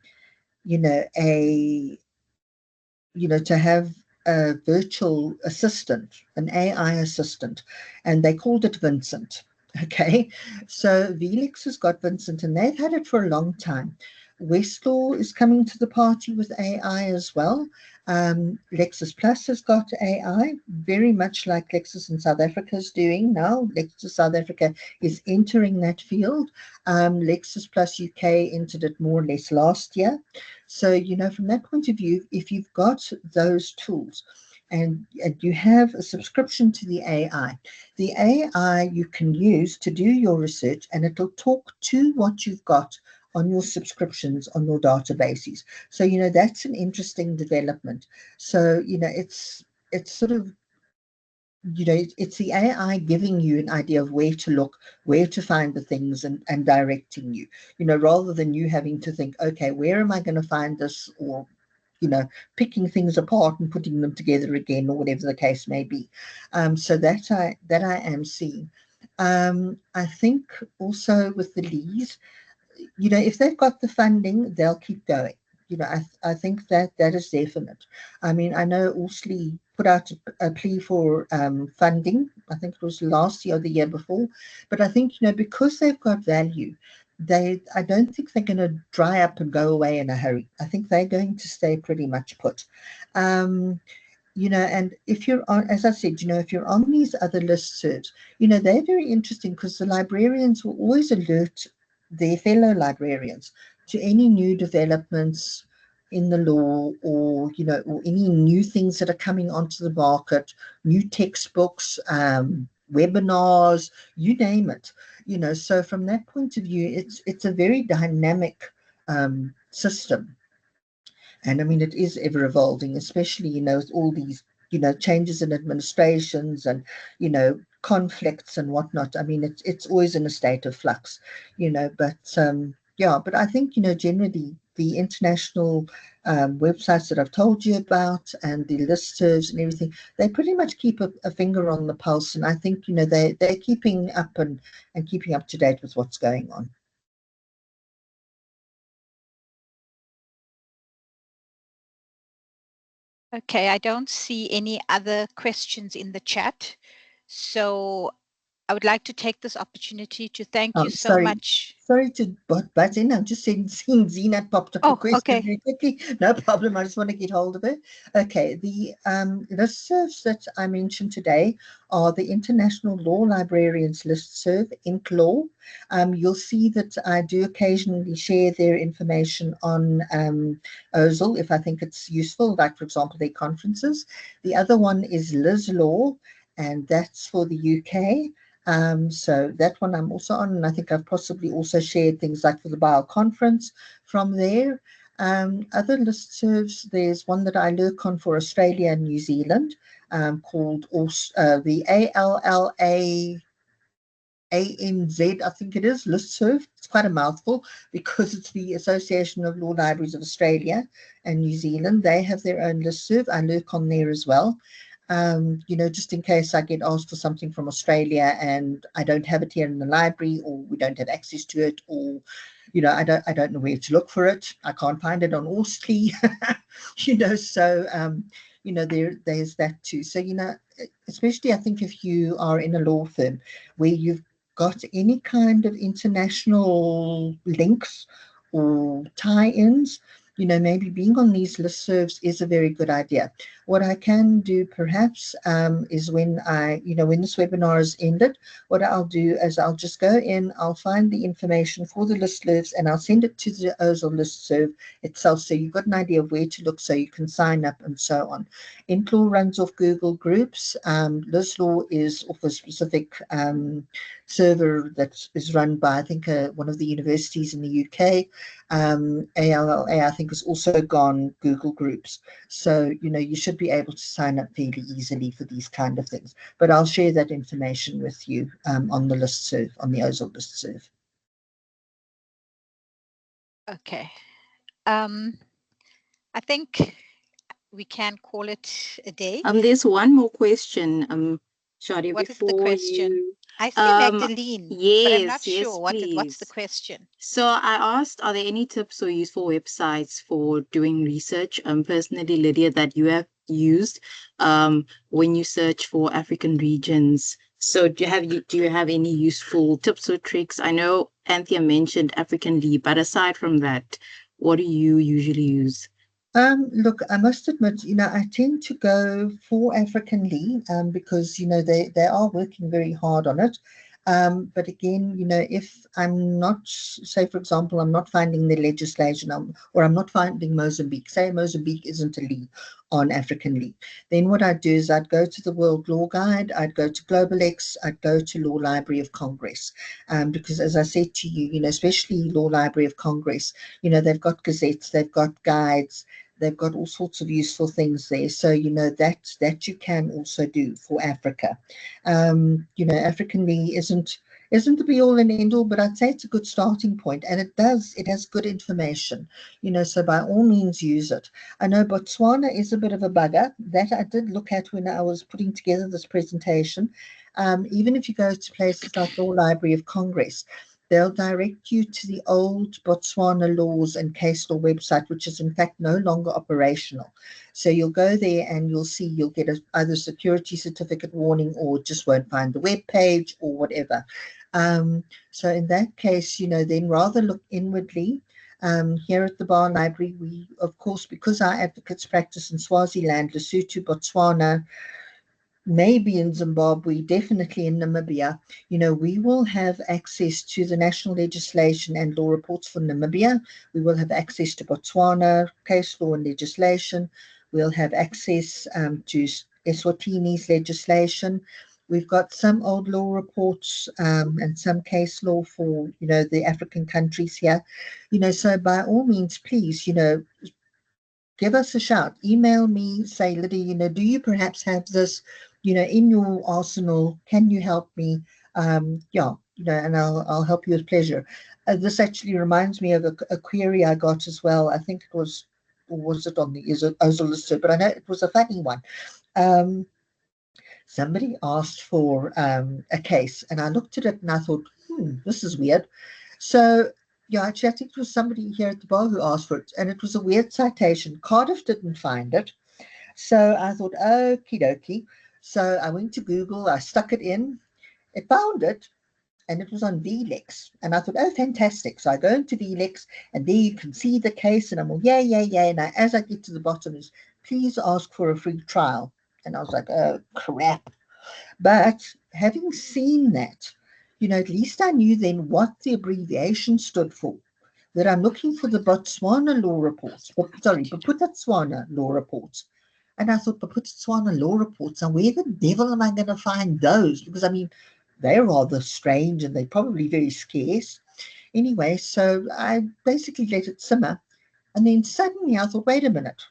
have a virtual assistant, an AI assistant, and they called it Vincent. Okay, so VLEX has got Vincent, and they've had it for a long time. Westlaw is coming to the party with AI as well. Lexis Plus has got AI, very much like Lexis in South Africa is doing now. Lexis South Africa is entering that field. Lexis Plus UK entered it more or less last year. So, from that point of view, if you've got those tools and you have a subscription to the AI you can use to do your research, and it'll talk to what you've got on your subscriptions on your databases. So, that's an interesting development. So, it's sort of, it's the AI giving you an idea of where to look, where to find the things, and directing you, rather than you having to think, okay, where am I going to find this? Or, picking things apart and putting them together again, or whatever the case may be. So that I am seeing. I think also with the Lees, if they've got the funding, they'll keep going. I think that is definite. I mean, I know OSALL put out a plea for funding. I think it was last year or the year before. But I think, because they've got value, I don't think they're going to dry up and go away in a hurry. I think they're going to stay pretty much put. And if you're on, as I said, if you're on these other listservs, they're very interesting because the librarians will always alert their fellow librarians to any new developments in the law, or, or any new things that are coming onto the market, new textbooks, webinars, you name it. So from that point of view, it's a very dynamic system. And I mean, it is ever evolving, especially, with all these, changes in administrations and, conflicts and whatnot. I mean, it's always in a state of flux, but yeah, but I think, generally the international websites that I've told you about and the listservs and everything, they pretty much keep a finger on the pulse. And I think, they're keeping up and keeping up to date with what's going on. Okay, I don't see any other questions in the chat. So I would like to take this opportunity to thank you so much. Sorry to butt in. I'm just seeing Zenat popped up a question very quickly. No problem. I just want to get hold of it. Okay, the listservs that I mentioned today are the International Law Librarians listserv, INCLAW. You'll see that I do occasionally share their information on OSALL if I think it's useful, like, for example, their conferences. The other one is Liz Law, and that's for the UK. So that one I'm also on, and I think I've possibly also shared things like for the Bio conference from there. Other listservs, there's one that I lurk on for Australia and New Zealand, called the ALLA ANZ, I think it is, listserv. It's quite a mouthful because it's the Association of Law Libraries of Australia and New Zealand. They have their own listserv. I lurk on there as well. Just in case I get asked for something from Australia and I don't have it here in the library, or we don't have access to it, or, I don't know where to look for it. I can't find it on OSALL, so, there's that too. So, especially I think if you are in a law firm where you've got any kind of international links or tie-ins, maybe being on these listservs is a very good idea. What I can do perhaps is when when this webinar is ended, what I'll do is I'll just go in, I'll find the information for the listservs, and I'll send it to the OSALL listserv itself, so you've got an idea of where to look so you can sign up and so on. IntLaw runs off Google Groups. LizLaw is off a specific server that is run by, I think, one of the universities in the UK. ALLA, I think, has also gone Google Groups. So, you should be able to sign up fairly easily for these kind of things. But I'll share that information with you on the listserv, on the OSALL listserv. Okay. I think we can call it a day. There's one more question, Shadia, What is the before question? you. I see Magdalene, Yes, but I'm not yes, sure what's the please. question. So I asked, are there any tips or useful websites for doing research? Personally, Lydia, that you have used when you search for African regions. So do you have any useful tips or tricks? I know Anthea mentioned African Lee, but aside from that, what do you usually use? Look, I must admit, I tend to go for African Lee because, they are working very hard on it. But again, if I'm not, say, for example, I'm not finding the legislation or I'm not finding Mozambique, say Mozambique isn't a Lee on African Lee, then what I'd do is I'd go to the World Law Guide, I'd go to GlobalX, I'd go to Law Library of Congress. Because as I said to you, especially Law Library of Congress, they've got gazettes, they've got guides, they've got all sorts of useful things there. So, that you can also do for Africa. African Lee isn't the be all and end all, but I'd say it's a good starting point, and it has good information, so by all means use it. I know Botswana is a bit of a bugger that I did look at when I was putting together this presentation. Even if you go to places like Law Library of Congress, they'll direct you to the old Botswana laws and case law website, which is in fact no longer operational. So you'll go there and you'll get either security certificate warning or just won't find the web page or whatever. So in that case, then rather look inwardly. Here at the Bar Library, we, of course, because our advocates practice in Swaziland, Lesotho, Botswana, maybe in Zimbabwe, definitely in Namibia, we will have access to the national legislation and law reports for Namibia. We will have access to Botswana, case law and legislation. We'll have access to Eswatini's legislation. We've got some old law reports and some case law for, the African countries here. So by all means, please, give us a shout. Email me, say, Lydia, do you perhaps have this, in your arsenal? Can you help me? And I'll help you with pleasure. This actually reminds me of a query I got as well. I think it was, or was it on the OSALL list, but I know it was a funny one. Somebody asked for a case, and I looked at it and I thought, this is weird. So yeah, actually, I think it was somebody here at the bar who asked for it, and it was a weird citation. Cardiff didn't find it. So I thought, okie dokie. So I went to Google, I stuck it in, it found it, and it was on VLEX. And I thought, oh, fantastic. So I go into VLEX, and there you can see the case, and I'm all, yay. And as I get to the bottom is, please ask for a free trial. And I was like, oh, crap. But having seen that, at least I knew then what the abbreviation stood for. That I'm looking for the Botswana law reports, Botswana law reports. And I thought, Botswana law reports, and where the devil am I going to find those? Because, I mean, they're rather strange and they're probably very scarce. Anyway, so I basically let it simmer. And then suddenly I thought, wait a minute.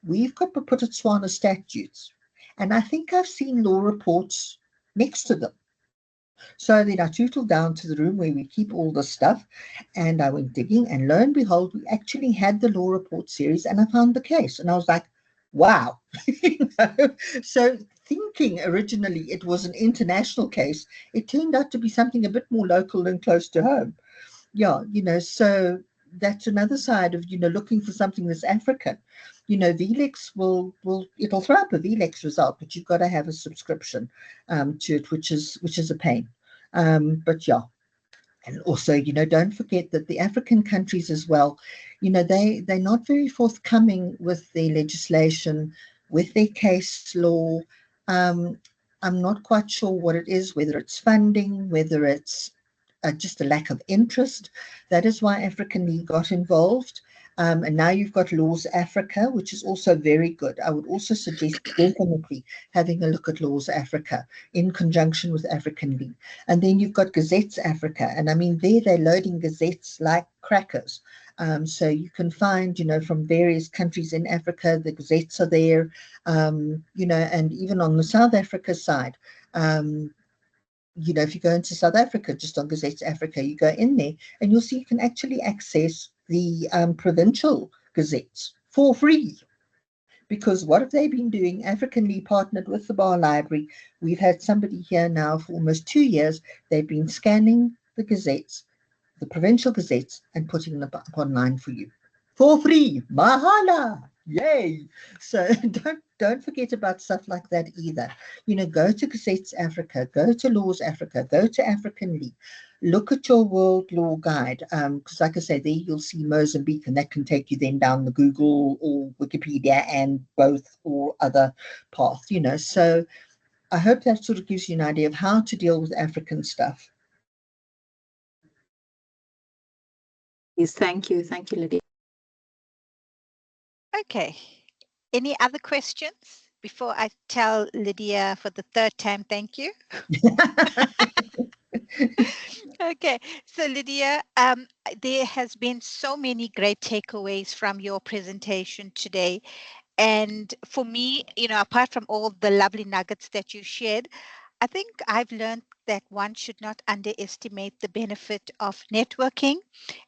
We've got Botswana statutes. And I think I've seen law reports next to them. So then I tootled down to the room where we keep all this stuff, and I went digging, and lo and behold, we actually had the law report series, and I found the case. And I was like, wow. So thinking originally it was an international case, it turned out to be something a bit more local and close to home. Yeah, so that's another side of, looking for something that's African. VLEX it'll throw up a VLEX result, but you've got to have a subscription to it, which is a pain. But yeah. And also, don't forget that the African countries as well, they're not very forthcoming with their legislation, with their case law. Um, I'm not quite sure what it is, whether it's funding, whether it's just a lack of interest. That is why African League got involved. And now you've got Laws Africa, which is also very good. I would also suggest definitely having a look at Laws Africa in conjunction with African League. And then you've got Gazettes Africa. And I mean, they're loading gazettes like crackers. So you can find, from various countries in Africa, the gazettes are there, and even on the South Africa side, if you go into South Africa, just on Gazettes Africa, you go in there and you'll see you can actually access the provincial gazettes for free. Because what have they been doing? African League partnered with the Bar Library. We've had somebody here now for almost 2 years. They've been scanning the gazettes, the provincial gazettes, and putting them up online for you for free. Mahala! Yay! So don't forget about stuff like that either. Go to Gazettes Africa, go to Laws Africa, go to African League. Look at your World Law Guide, because like I say, there you'll see Mozambique, and that can take you then down the Google or Wikipedia and both or other path. So I hope that sort of gives you an idea of how to deal with African stuff. Yes, thank you, Lydia. Okay. Any other questions before I tell Lydia for the third time thank you? Okay, so Lydia, there has been so many great takeaways from your presentation today. And for me, apart from all the lovely nuggets that you shared, I think I've learned that one should not underestimate the benefit of networking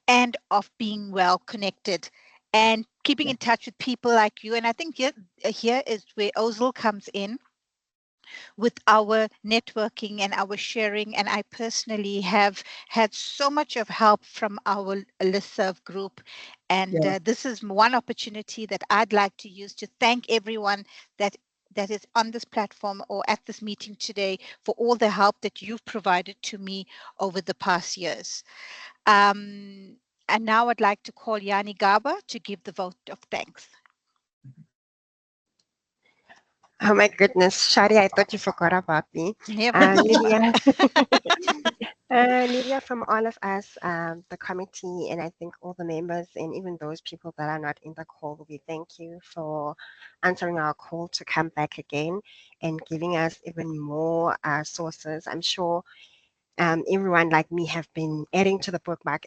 and of being well connected and keeping in touch with people like you. And I think here is where OSALL comes in with our networking and our sharing. And I personally have had so much of help from our listserv group. And this is one opportunity that I'd like to use to thank everyone that is on this platform or at this meeting today for all the help that you've provided to me over the past years. And now I'd like to call Yani Gaba to give the vote of thanks. Oh my goodness, Shari, I thought you forgot about me. Lydia, Lydia, from all of us, the committee, and I think all the members, and even those people that are not in the call, we thank you for answering our call to come back again and giving us even more sources. I'm sure everyone like me have been adding to the bookmark.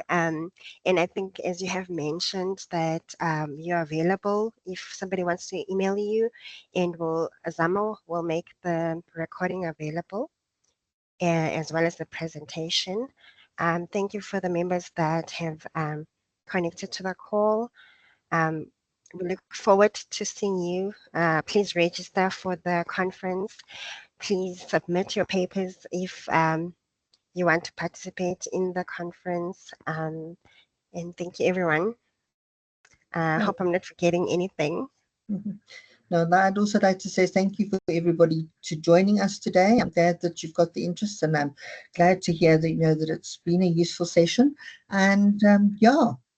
And I think, as you have mentioned, that you're available if somebody wants to email you, and Zamo will make the recording available as well as the presentation. Thank you for the members that have connected to the call. We look forward to seeing you. Please register for the conference. Please submit your papers if you want to participate in the conference. And thank you, everyone. I hope I'm not forgetting anything. No, I'd also like to say thank you for everybody to joining us today. I'm glad that you've got the interest, and I'm glad to hear that that it's been a useful session. And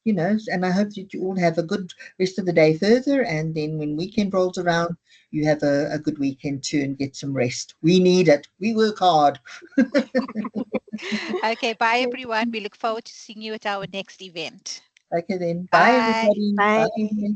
and I hope that you all have a good rest of the day further. And then when weekend rolls around, you have a good weekend too and get some rest. We need it. We work hard. Okay, bye everyone. We look forward to seeing you at our next event. Okay then. Bye. Bye everybody. Bye. Bye.